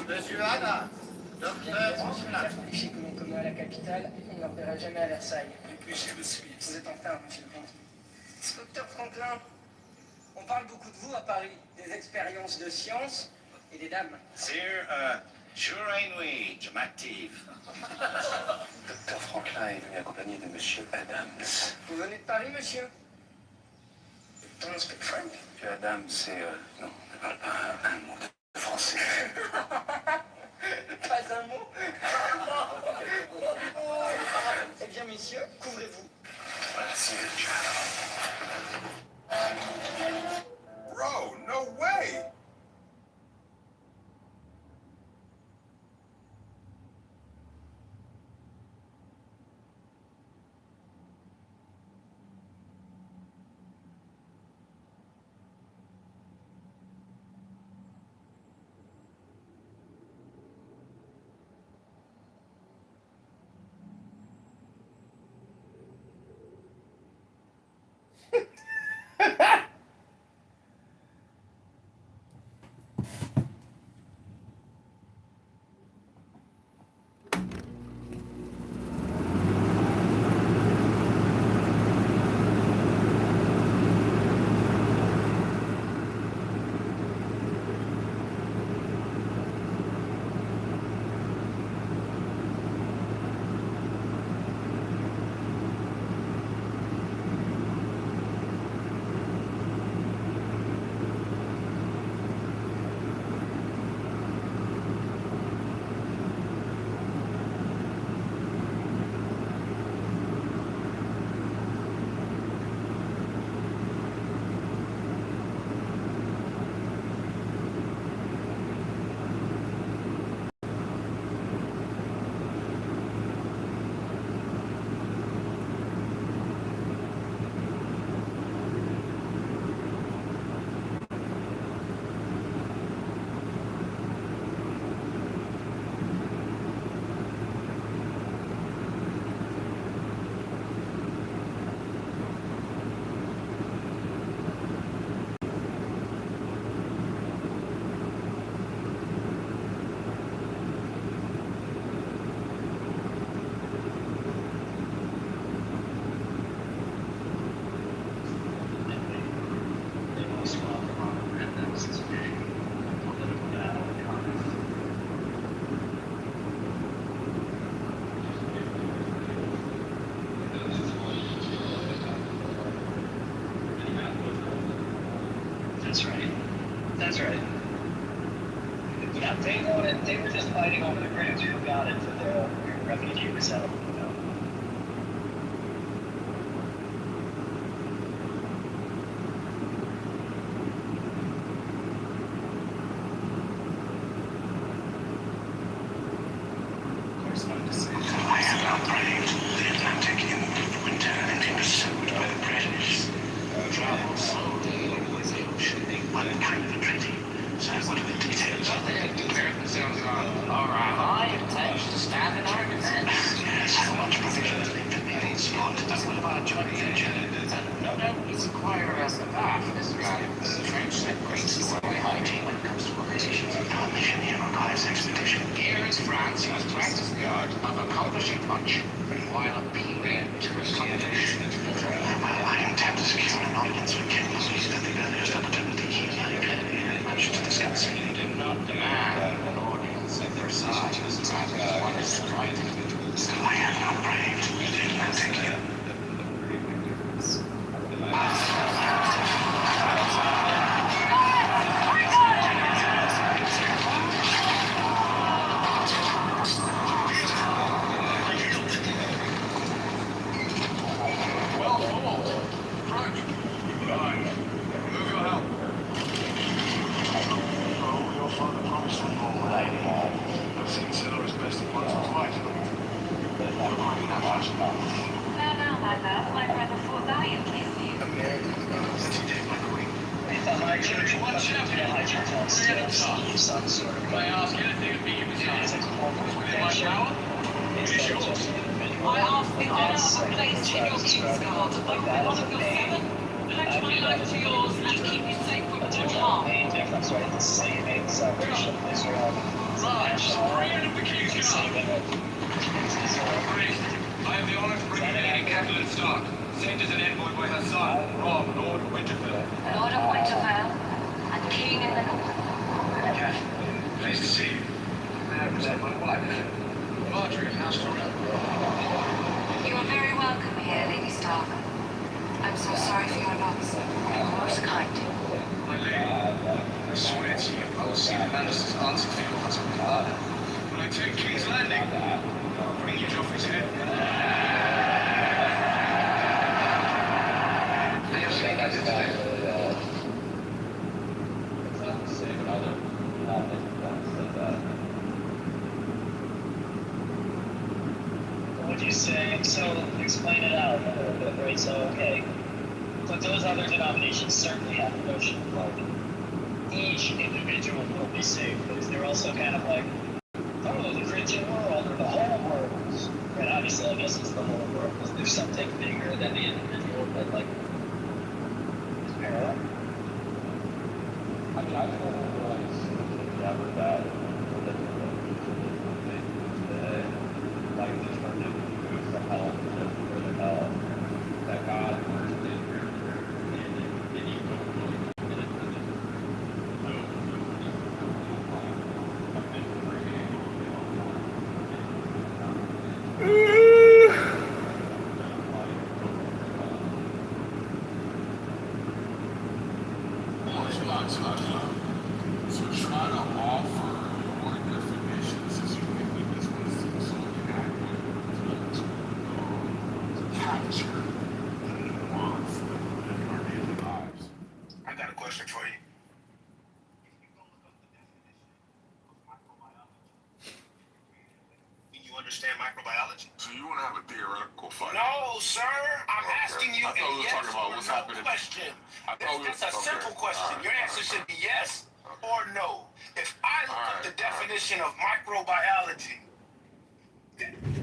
Monsieur Haddad, docteur François. Réfléchis que l'on commet à la capitale, on ne l'enverra jamais à Versailles. Dépêchez de suite. Vous êtes en retard, monsieur le comte. Inspecteur Franklin, on parle beaucoup de vous à Paris, des expériences de science et des dames. Sire, sure oui, je m'active. Docteur Franklin est venu accompagné de Monsieur Adams. Vous venez de Paris, monsieur? Don't speak French. Monsieur Adams, c'est... non, ne parle pas un mot de français. Pas un mot. Eh bien, messieurs, couvrez-vous. Merci, Bro, no way! most welcome on the randoms is big political battle comments. That's right. That's right. Yeah, they were just fighting over the graves who got it for their refugee resettlement, you know. I have now braved the Atlantic in the winter and been pursued by the British. Traveled slowly over the ocean. What kind of a treaty? So what are the details? I intend to stand in our defense. Yes, how much provision do they need support? And what about joint venture? No doubt it's acquire us the path. This man is a trench that breaks the way hygiene when it comes to relations. Our mission here requires expedition. Here is France who has practiced the art of accomplishing much while appealing to accommodation. Well, I intend to secure an audience with King Louis at the earliest opportunity. He and much to discuss. You do not demand an audience at their side. Rather, one is right. So I have now braved the Atlantic. Would you say, so explain it out a little bit, right? So, okay, but those other denominations certainly have a notion of like each individual will be saved, but is there also kind of like, oh, the Christian world or the whole world? And obviously, I guess it's the whole world. Is there something bigger than the individual that like is parallel? I mean, I don't realize never that like just turned into the hell or the hell that God did here and he So try to offer more definitions as you think that this was so inadequate to capture the nuance in our daily lives. I got a question for you. Do you understand microbiology? So you want to have a theoretical fight? No, sir. I'm asking you I thought we were talking about what's happening. Question. That's a simple question. Your answer should be yes or no. If I look up the definition of microbiology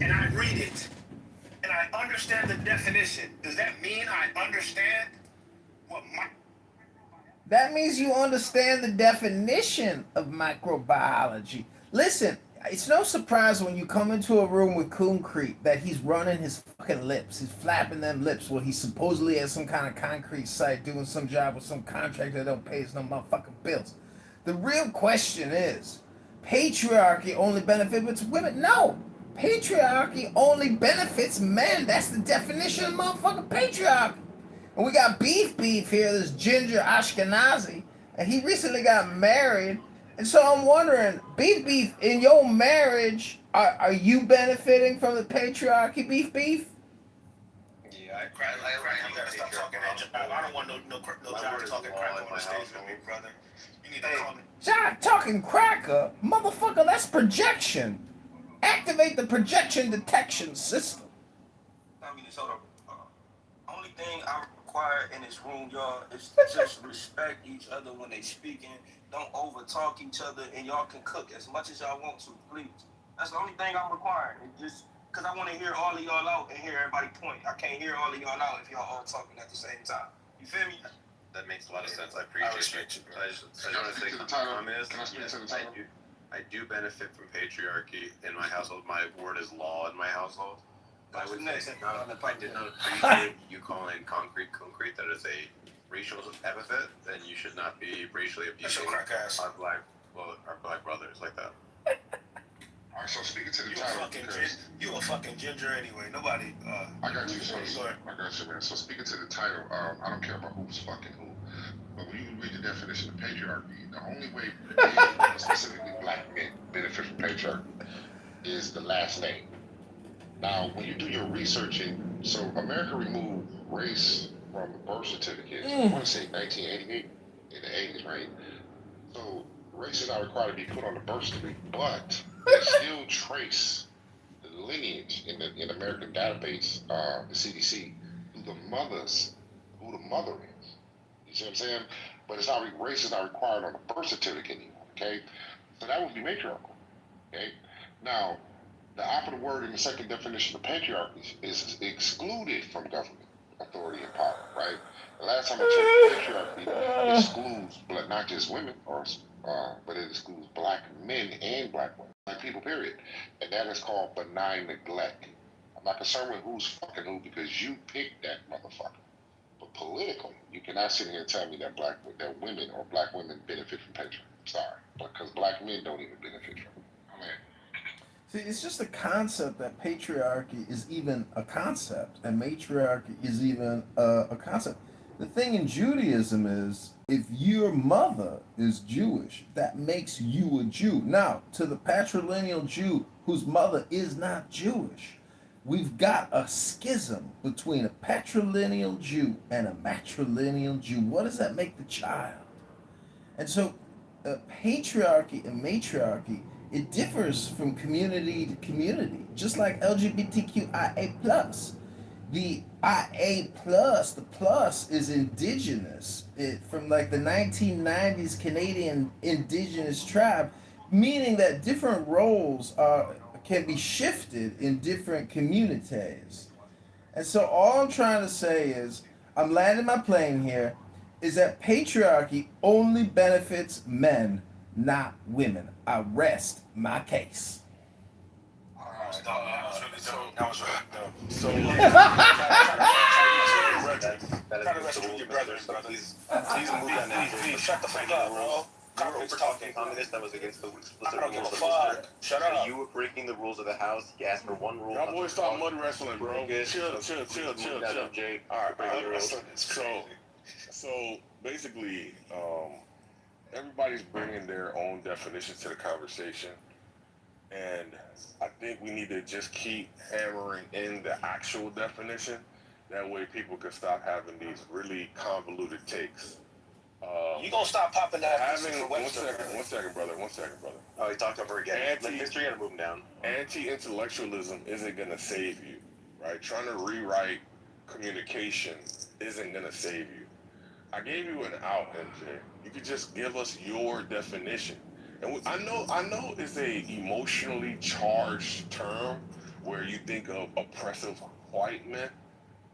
and I read it and I understand the definition, does that mean I understand what That means you understand the definition of microbiology. Listen, It's no surprise when you come into a room with Concrete that he's running his fucking lips. He's flapping them lips while he's supposedly at some kind of concrete site doing some job with some contractor that don't pay his no motherfucking bills. The real question is, patriarchy only benefits women? No. Patriarchy only benefits men. That's the definition of motherfucking patriarchy. And we got Beef here, this ginger Ashkenazi, and he recently got married. And so I'm wondering, Beef, in your marriage, are you benefiting from the patriarchy, Beef? Yeah, I gotta stop talking that job. I don't want no job talking crap on the stage with me, brother. You need to call me. Job talking cracker? Motherfucker, that's projection. Activate the projection detection system. I mean, so the only thing I require in this room, y'all, is just respect each other when they speaking. Don't over talk each other, and y'all can cook as much as y'all want to, please. That's the only thing I'm requiring. It just because I want to hear all of y'all out and hear everybody point. I can't hear all of y'all out if y'all all talking at the same time. You feel me? That makes a lot of sense. I appreciate you. I just want to say I do benefit from patriarchy in my household. My word is law in my household. I would say if I did not appreciate you calling concrete that is a racial epithet, then you should not be racially abusing our black brothers like that. All right, so speaking to the title, You a fucking ginger anyway. Nobody. I got you, man. So speaking to the title, I don't care about who's fucking who, but when you read the definition of patriarchy, the only way men, specifically black men, benefit from patriarchy is the last name. Now, when you do your researching, so America removed race from the birth certificate. I want to say 1988, in the 80s, right? So race is not required to be put on the birth certificate, but they still trace the lineage in the American database, the CDC, through the mothers, who the mother is. You see what I'm saying? But it's not race is not required on the birth certificate anymore. Okay, so that would be matriarchal. Okay, now the operative word in the second definition of patriarchy is excluded from government authority and power. Right. The last time I checked, patriarchy excludes not just women, but it excludes black men and black women, black people, period. And that is called benign neglect. I'm not concerned with who's fucking who because you picked that motherfucker. But politically, you cannot sit here and tell me that women or black women benefit from patriarchy. I'm sorry, because black men don't even benefit from it. I mean, See, it's just a concept that patriarchy is even a concept, and matriarchy is even a concept. The thing in Judaism is, if your mother is Jewish, that makes you a Jew. Now, to the patrilineal Jew whose mother is not Jewish, we've got a schism between a patrilineal Jew and a matrilineal Jew. What does that make the child? And so, patriarchy and matriarchy, it differs from community to community, just like LGBTQIA+. The IA+, the plus is indigenous, from like the 1990s Canadian indigenous tribe, meaning that different roles can be shifted in different communities. And so all I'm trying to say is, I'm landing my plane here, is that patriarchy only benefits men, not women. I rest my case. That was really dope. so Try to rescue your brothers, brother. Please move that now. Please shut the fuck up, bro. We're talking communist that was against the explicit I don't give rules a of the fuck. Shut up. You were breaking the rules of the house. He asked for one rule. y'all boys stop mud wrestling, bro. Chill. Jay. All right. So basically, everybody's bringing their own definitions to the conversation, and I think we need to just keep hammering in the actual definition. That way, people can stop having these really convoluted takes. You gonna stop popping that? One second, brother. Oh, he talked over again. History and move him down. Anti-intellectualism isn't gonna save you, right? Trying to rewrite communication isn't gonna save you. I gave you an out, MJ. You could just give us your definition. And I know it's a emotionally charged term where you think of oppressive white men,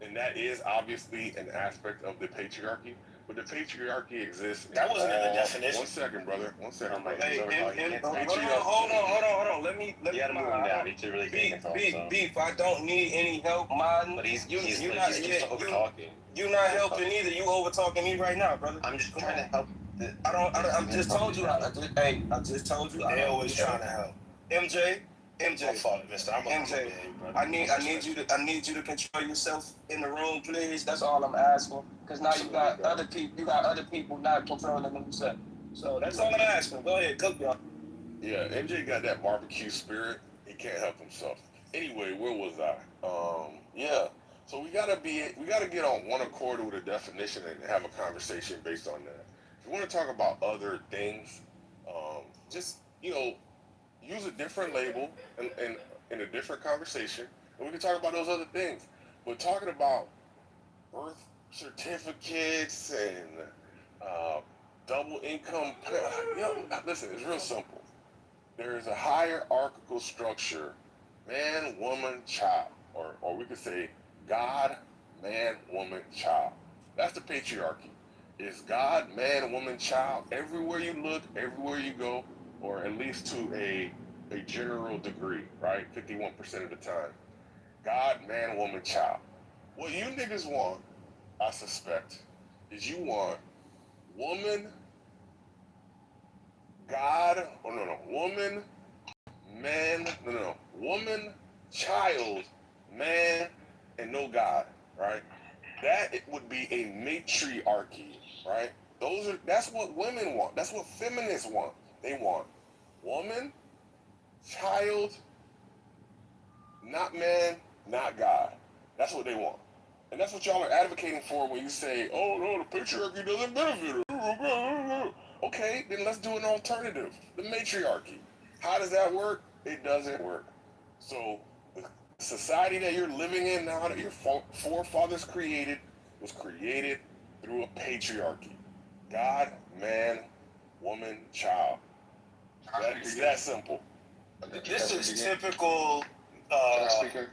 and that is obviously an aspect of the patriarchy. But the patriarchy exists. That wasn't in the definition. 1 second, brother. 1 second, brother. Hey, Patriarchy. hold on. Let me. You gotta move him down. He really can't control himself. Beef. I don't need any help, man. But he's over talking. You're not helping either. You over talking me right now, brother. I'm just trying to help. I just told you. I just told you. They always trying to help. MJ. My fault, mister. I'm MJ. brother. I need you to control yourself in the room, please. That's all I'm asking. Because now you got other people not controlling themselves. So that's all I'm asking. Go ahead, cook y'all. Yeah, MJ got that barbecue spirit. He can't help himself. Anyway, where was I? Yeah. So we gotta get on one accord with a definition and have a conversation based on that. If you want to talk about other things, just use a different label and in a different conversation, and we can talk about those other things. But talking about birth certificates and double income, listen, it's real simple. There is a hierarchical structure: man, woman, child, or we could say God, man, woman, child. That's the patriarchy. It's God, man, woman, child. Everywhere you look, everywhere you go, or at least to a general degree, right? 51% of the time. God, man, woman, child. What you niggas want, I suspect, is you want woman, God, woman, man, woman, child, man, and no God, right? That it would be a matriarchy, right? That's what women want. That's what feminists want. They want woman, child, not man, not God. That's what they want. And that's what y'all are advocating for when you say, oh no, the patriarchy doesn't benefit her. Okay, then let's do an alternative. The matriarchy. How does that work? It doesn't work. So the society that you're living in now, that your forefathers created, was created through a patriarchy. God, man, woman, child. It's that simple. This is typical nigga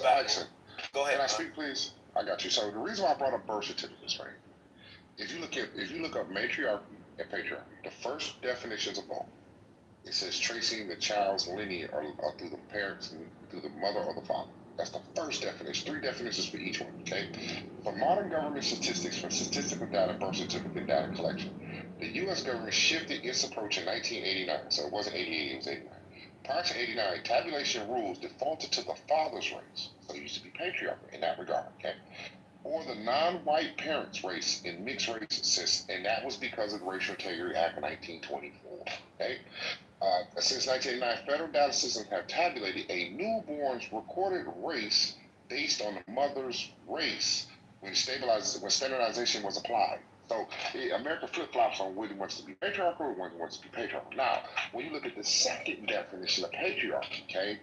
battle. Go ahead. Can I speak, please? I got you. So the reason why I brought up birth certificates, right? If you look up matriarchy and patriarchy, the first definitions of both, it says tracing the child's lineage or through the parents, through the mother or the father. That's the first definition. 3 definitions for each one, okay? For modern government statistics, for statistical data, birth certificate data collection, the U.S. government shifted its approach in 1989. So it wasn't 88, it was 89. Prior to 89, tabulation rules defaulted to the father's race. So it used to be patriarchal in that regard, okay? Or the non-white parents' race in mixed race, and that was because of the Racial Integrity Act of 1924, okay? Since 1989, federal data systems have tabulated a newborn's recorded race based on the mother's race when standardization was applied. So America flip-flops on whether it wants to be patriarchal or whether it wants to be patriarchal. Now, when you look at the second definition of patriarchy, okay,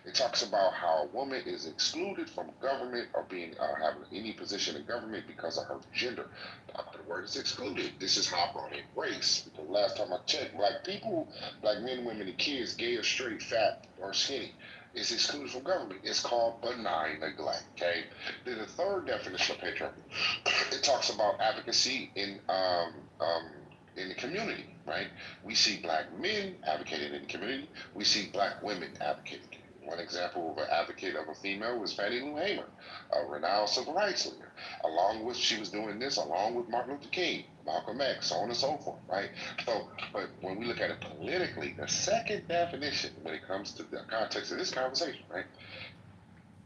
it talks about how a woman is excluded from government or being having any position in government because of her gender. The word is excluded. This is how I brought in race. Because last time I checked, black people, black men, women, and kids, gay or straight, fat or skinny, is excluded from government. It's called benign neglect, okay? Then the third definition of patriarchy, it talks about advocacy in the community, right? We see black men advocating in the community. We see black women advocating. One example of an advocate of a female was Fannie Lou Hamer, a renowned civil rights leader. She was doing this along with Martin Luther King, Malcolm X, so on and so forth, right? So, but when we look at it politically, the second definition when it comes to the context of this conversation, right?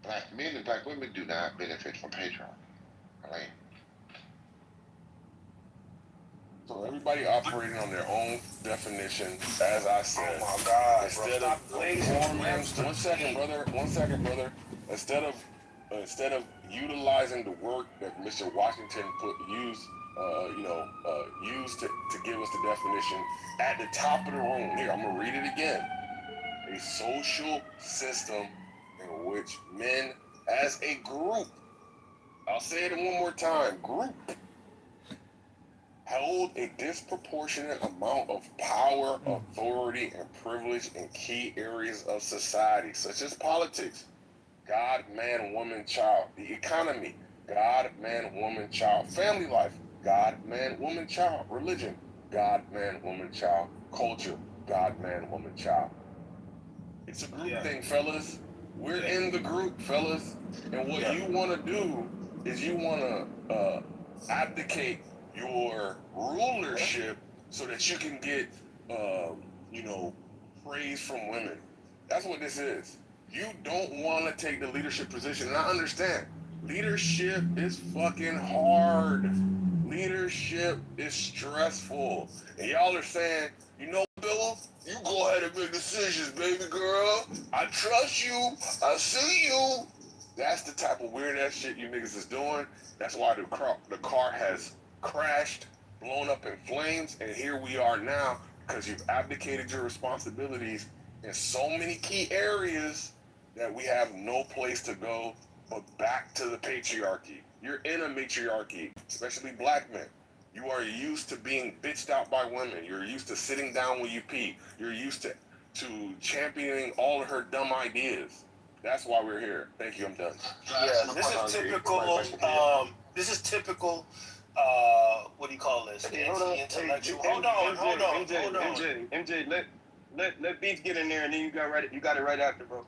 Black men and black women do not benefit from patriarchy, right? So everybody operating on their own definition, as I said. Oh my God, instead of forming, one second, brother. Instead of utilizing the work that Mr. Washington used to give us the definition at the top of the room. Here, I'm gonna read it again. A social system in which men, as a group, I'll say it one more time, group, held a disproportionate amount of power, authority, and privilege in key areas of society, such as politics, God, man, woman, child, the economy, God, man, woman, child. Family life, God, man, woman, child. Religion, God, man, woman, child. Culture, God, man, woman, child. It's a group thing, fellas. We're in the group, fellas. And what you want to do is you want to abdicate your rulership so that you can get, you know, praise from women. That's what this is. You don't want to take the leadership position. And I understand. Leadership is fucking hard. Leadership is stressful. And y'all are saying, you know, Bill, you go ahead and make decisions, baby girl. I trust you. I see you. That's the type of weird ass shit you niggas is doing. That's why the car has crashed, blown up in flames, and here we are now because you've abdicated your responsibilities in so many key areas that we have no place to go but back to the patriarchy. You're in a matriarchy, especially black men. You are used to being bitched out by women. You're used to sitting down when you pee. You're used to championing all of her dumb ideas. That's why we're here. Thank you. I'm done. Yeah, this is typical. This is typical. What do you call this? Anti-intellectual. Hold on. MJ, let Beats get in there, and then you got it right after, bro.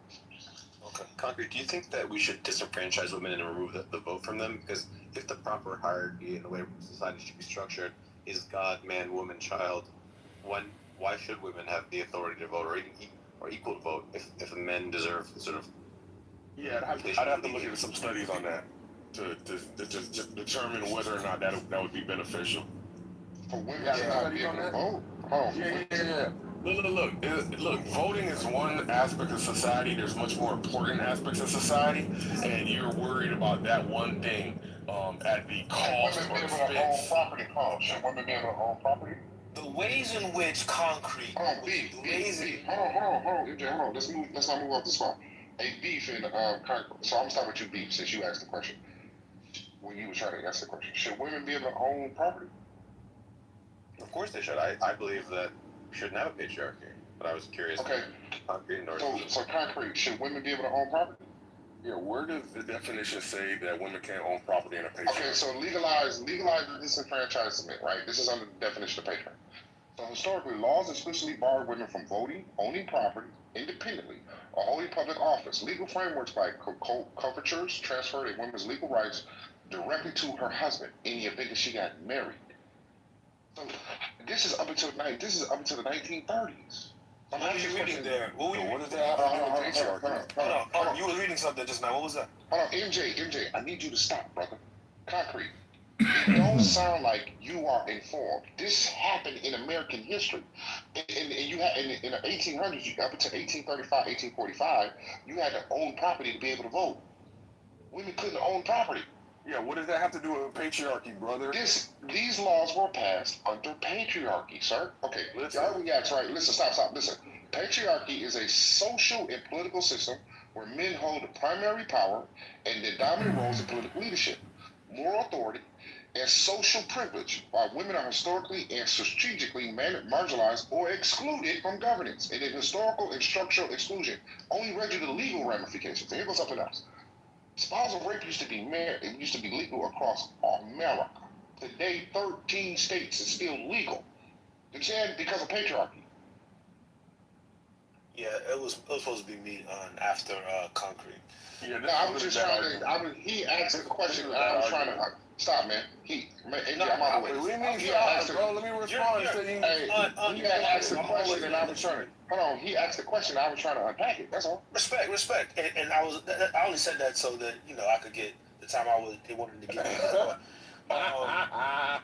Okay. Concrete, do you think that we should disenfranchise women and remove the vote from them? Because if the proper hierarchy and the way society should be structured is God, man, woman, child, why should women have the authority to vote or equal to vote if men deserve sort of... Yeah, I'd have to look into some studies on that to determine whether or not that would be beneficial. For women to not be able to vote? Oh. Yeah. Look, voting is one aspect of society. There's much more important aspects of society, and you're worried about that one thing at the cost or expense. Should women be able to own property? The ways in which concrete... Hold on, beef. Hold on. Let's not move off the spot. Hey, beef and concrete. So I'm gonna start with you, beef, since you asked the question. When you were trying to ask the question, should women be able to own property? Of course they should. I believe that we shouldn't have a patriarchy, but I was curious. Okay. Concrete So concrete, should women be able to own property? Yeah, where does the definition say that women can't own property in a patriarchy? Okay, so legalize the disenfranchisement, right? This is under the definition of patriarchy. So historically, laws explicitly barred women from voting, owning property independently, or holding public office. Legal frameworks by covertures transferred a woman's legal rights directly to her husband in the event that she got married. So this is up until the 1930s. What were you reading there? What does that have to do with patriarchy? Hold on. You were reading something just now. What was that? Hold on, MJ, I need you to stop, brother. Concrete. It don't sound like you are informed. This happened in American history. And you had in the 1800s, up until 1835, 1845, you had to own property to be able to vote. Women couldn't own property. Yeah, what does that have to do with patriarchy, brother? These laws were passed under patriarchy, sir. Okay, y'all reacts right. Listen, stop. Listen. Patriarchy is a social and political system where men hold the primary power and the dominant roles in political leadership, moral authority, and social privilege, while women are historically and strategically marginalized or excluded from governance. And in historical and structural exclusion only read you the legal ramifications. And here goes something else. Spousal rape used to be legal across America. Today, 13 states is still legal. You understand? Because of patriarchy. Yeah, it was supposed to be me on after concrete. Yeah, I was just trying to. He asked a question, and I was trying to stop, man. I'm out of the way. What do you mean stop, bro? Let me respond. He asked the question, and I was trying to. Hold on. He asked the question, I was trying to unpack it. That's all. Respect. And I only said that so that I could get the time they wanted to give me. I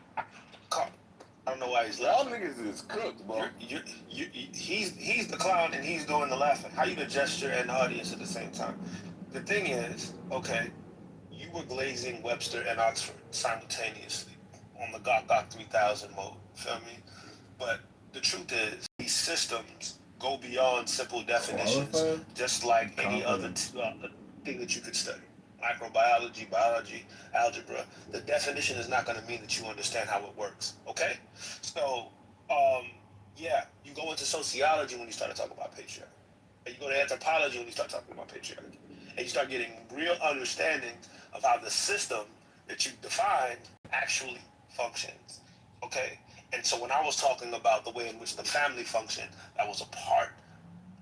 don't know why he's laughing. Y'all niggas is cooked, bro. He's the clown and he's doing the laughing. How you the gesture and the audience at the same time? The thing is, okay, you were glazing Webster and Oxford simultaneously on the Gok 3000 mode. Feel me? But the truth is, these systems go beyond simple definitions, just like any other thing that you could study. Microbiology, biology, algebra. The definition is not going to mean that you understand how it works. Okay? So, you go into sociology when you start to talk about patriarchy. And you go to anthropology when you start talking about patriarchy. And you start getting real understanding of how the system that you defined actually functions. Okay? And so when I was talking about the way in which the family functioned, that was a part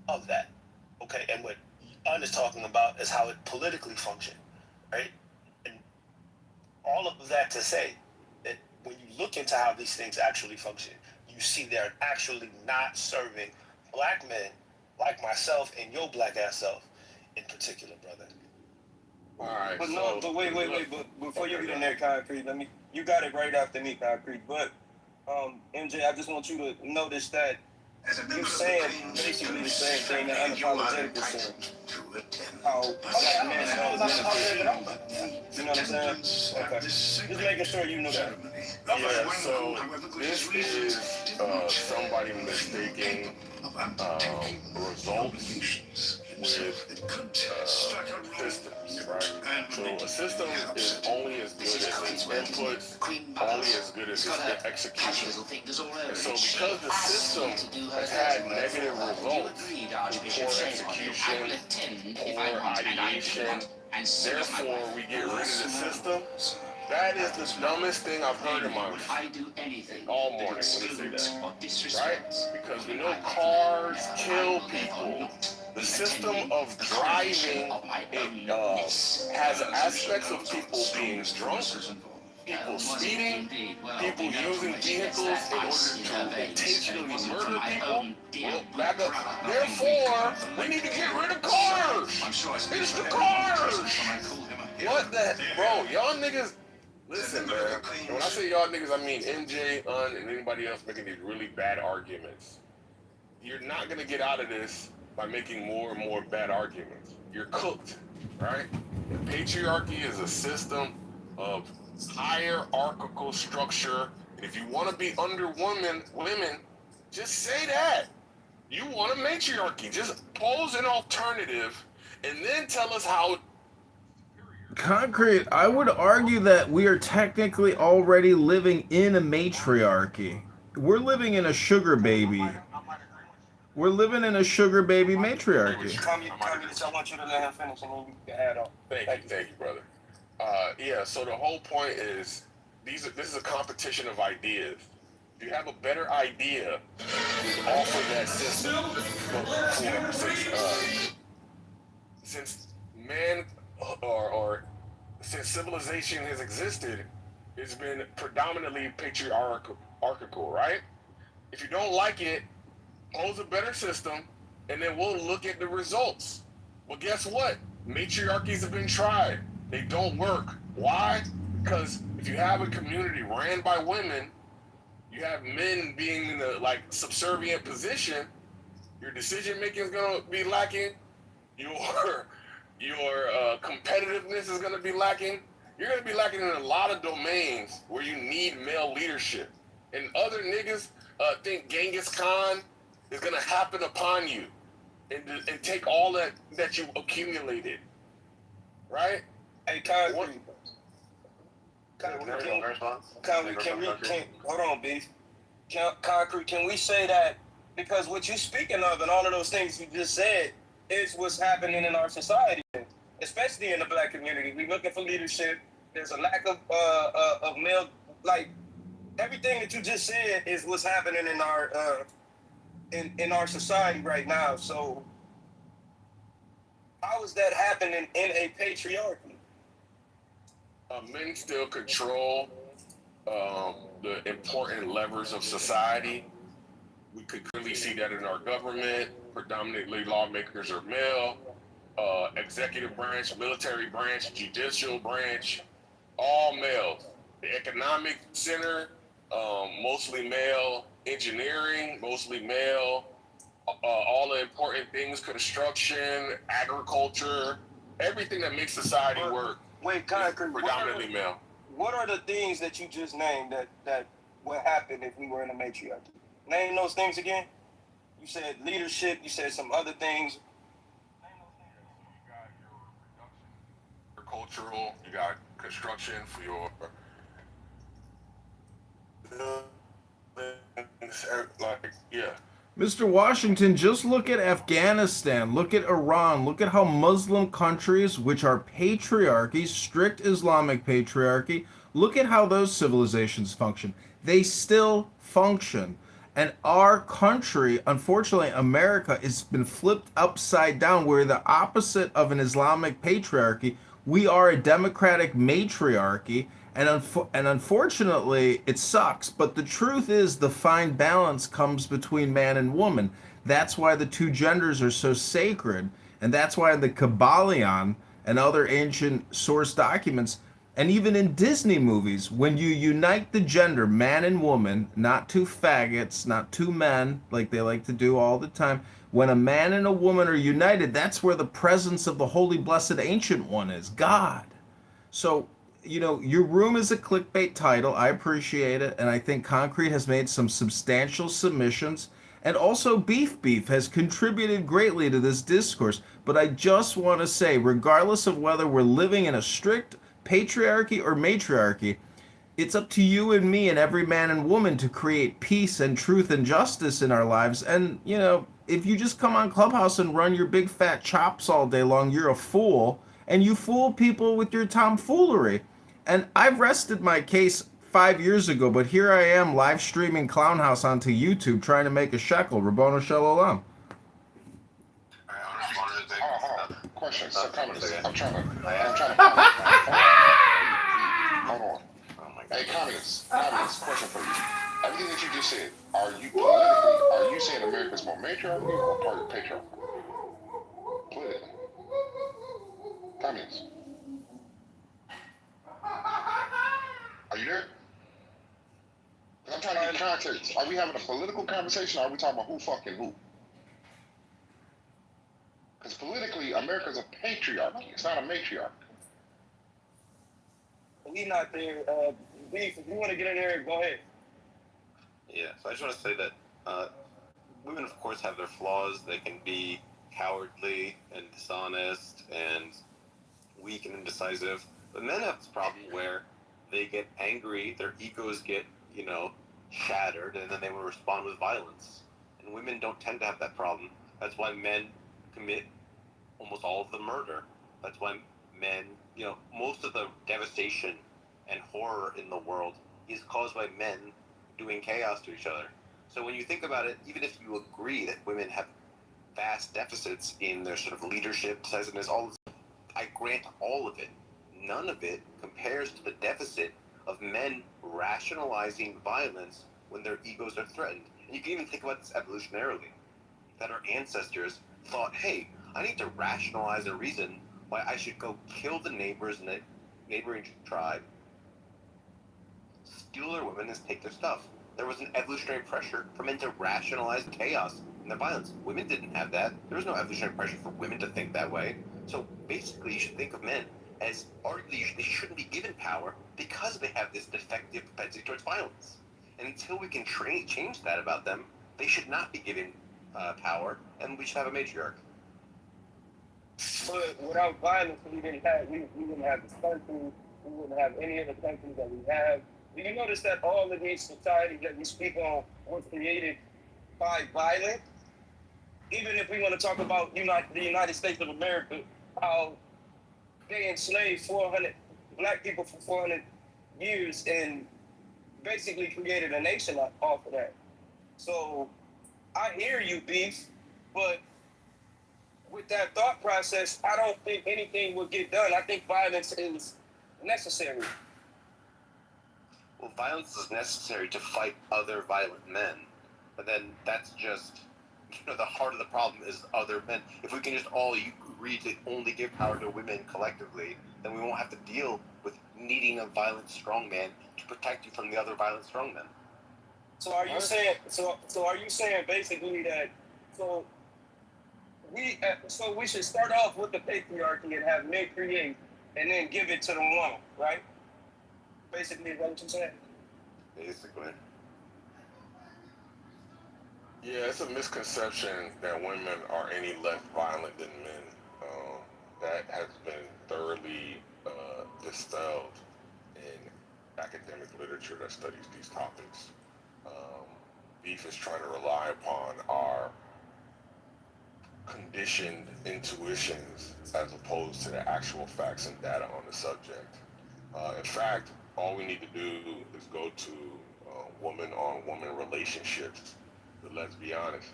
of that. Okay? And what Un is talking about is how it politically functioned, right? And all of that to say that when you look into how these things actually function, you see they're actually not serving black men like myself and your black ass self in particular, brother. All right. But so, no, but wait. But before you get in there, Concrete, you got it right after me, Concrete. But MJ, I just want you to notice that you're saying basically the same thing that Unapologetic is saying. How black men and all men are you know what I'm saying? Okay. Just making sure you know that. Yeah, so this is somebody mistaking results with systems, right? So a system is only as good as its inputs, only as good as its execution. And so because the system has had negative results, poor execution, poor ideation, therefore we get rid of the system. That is the dumbest thing I've heard in my all morning when they say that, right? Because we know cars kill people. The system of driving has aspects of people being drunk, people speeding, people using vehicles in order to intentionally murder people. Well, back up. Therefore, we need to get rid of cars. It's the cars. What the, bro? Y'all niggas. Listen, man. And when I say y'all niggas, I mean MJ, Un, and anybody else making these really bad arguments. You're not gonna get out of this by making more and more bad arguments. You're cooked, right? Patriarchy is a system of hierarchical structure, and if you want to be under women, just say that. You want a matriarchy. Just pose an alternative, and then tell us how. Concrete, I would argue that we are technically already living in a matriarchy. We're living in a sugar baby. We're living in a sugar baby matriarchy. Communist, I want you to let him finish and then you can add on. Thank you, brother. Yeah, so the whole point is, this is a competition of ideas. If you have a better idea, offer that system. Since man or since civilization has existed, it's been predominantly patriarchal, right? If you don't like it, pose a better system, and then we'll look at the results. Well, guess what? Matriarchies have been tried. They don't work. Why? Because if you have a community ran by women, you have men being in a subservient position, your decision making is gonna be lacking. Your competitiveness is going to be lacking. You're going to be lacking in a lot of domains where you need male leadership. And other niggas think Genghis Khan is going to happen upon you and take all that you accumulated. Right? Hey, Concrete. Hold on, Beef. Concrete, can we say that, because what you're speaking of and all of those things you just said is what's happening in our society, especially in the black community. We're looking for leadership. There's a lack of male, everything that you just said is what's happening in our in our society right now. So how is that happening in a patriarchy? Men still control the important levers of society. We could clearly see that in our government. Predominantly lawmakers are male. Executive branch, military branch, judicial branch, all male. The economic center, mostly male. Engineering, mostly male. All the important things, construction, agriculture, everything that makes society work. Wait, Concrete, predominantly male. What are the things that you just named that would happen if we were in a matriarchy? Name those things again. You said leadership. You said some other things. Agricultural. You got construction for your. Yeah. Mr. Washington, just look at Afghanistan, look at Iran, look at how Muslim countries, which are patriarchies, strict Islamic patriarchy, look at how those civilizations function. They still function. And our country, unfortunately, America, has been flipped upside down. We're the opposite of an Islamic patriarchy. We are a democratic matriarchy. And unfortunately, it sucks. But the truth is, the fine balance comes between man and woman. That's why the two genders are so sacred. And that's why in the Kabbalion and other ancient source documents, and even in Disney movies, when you unite the gender, man and woman, not two faggots, not two men, like they like to do all the time, when a man and a woman are united, that's where the presence of the Holy Blessed Ancient One is, God. So, your room is a clickbait title. I appreciate it. And I think Concrete has made some substantial submissions. And also, Beef has contributed greatly to this discourse. But I just want to say, regardless of whether we're living in a strict patriarchy or matriarchy, it's up to you and me and every man and woman to create peace and truth and justice in our lives. And, if you just come on Clubhouse and run your big fat chops all day long, you're a fool. And you fool people with your tomfoolery. And I've rested my case 5 years ago, but here I am live streaming Clown House onto YouTube trying to make a shekel. Rabbona Shalom. Question. So, communist. I'm trying to. Hold on. Hey, communist. Question for you. Everything that you just said, are you saying America's more matriarchal or patriarchal? Politically. Communist. Are you there? I'm trying to get context. Are we having a political conversation or are we talking about who fucking who? Because politically, America's a patriarchy. It's not a matriarchy. We not there. Beef, if you want to get in there, go ahead. Yeah, so I just want to say that women, of course, have their flaws. They can be cowardly and dishonest and weak and indecisive. But men have this problem where they get angry, their egos get, shattered, and then they will respond with violence. And women don't tend to have that problem. That's why men commit almost all of the murder. That's why men, most of the devastation and horror in the world is caused by men doing chaos to each other. So when you think about it, even if you agree that women have vast deficits in their sort of leadership, decisiveness, all this, I grant all of it. None of it compares to the deficit of men rationalizing violence when their egos are threatened. And you can even think about this evolutionarily, that our ancestors thought, hey, I need to rationalize a reason why I should go kill the neighbors in the neighboring tribe, steal their women, and take their stuff. There was an evolutionary pressure for men to rationalize chaos and their violence. Women didn't have that. There was no evolutionary pressure for women to think that way. So basically, you should think of men as arguably they shouldn't be given power because they have this defective propensity towards violence. And until we can change that about them, they should not be given power, and we should have a matriarch. But without violence, we wouldn't have this country. We wouldn't have any of the countries that we have. Do you notice that all of these societies that we speak on were created by violence? Even if we want to talk about the United States of America, how they enslaved 400 black people for 400 years and basically created a nation off of that. So I hear you, Beef, but with that thought process, I don't think anything will get done. I think violence is necessary. Well, violence is necessary to fight other violent men. But then that's just, the heart of the problem is other men. If we can just all agree to only give power to women collectively, then we won't have to deal with needing a violent strongman to protect you from the other violent strongmen. So are you saying? So are you saying basically that? So we should start off with the patriarchy and have men create, and then give it to the woman, right? Basically, is that what you said? Basically. Yeah, it's a misconception that women are any less violent than men. That has been thoroughly dispelled in academic literature that studies these topics. beef is trying to rely upon our conditioned intuitions as opposed to the actual facts and data on the subject. In fact, all we need to do is go to woman-on-woman relationships, let's be honest,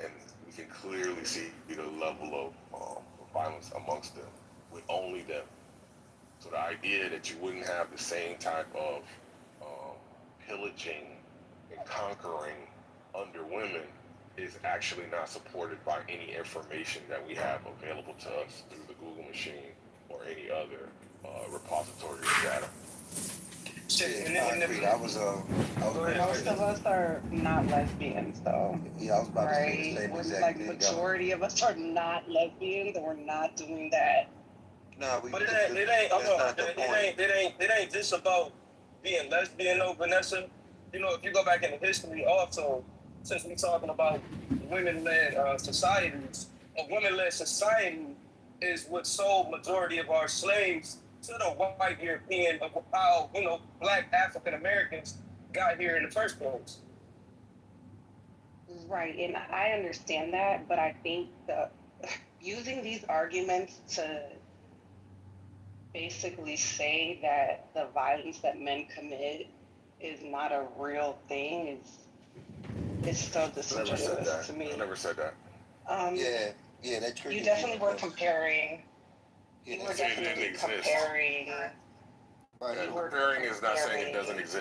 and we can clearly see the level of violence amongst them, with only them. So the idea that you wouldn't have the same type of pillaging and conquering under women is actually not supported by any information that we have available to us through the Google machine or any other repository of data. Most of us are not lesbians, though. Yeah, I was about to say the same We're exact like thing. majority of us are not lesbians, and we're not doing that. No, But it ain't just about being lesbian, though, Vanessa. You know, if you go back into history, also, since we're talking about women-led societies, a women-led society is what sold majority of our slaves to the white European, of how, you know, black African Americans got here in the first place. Right, and I understand that, but I think using these arguments to basically say that the violence that men commit is not a real thing is so disingenuous to me. I never said that. That triggers You definitely were comparing. You were definitely comparing. Comparing is not saying it doesn't exist.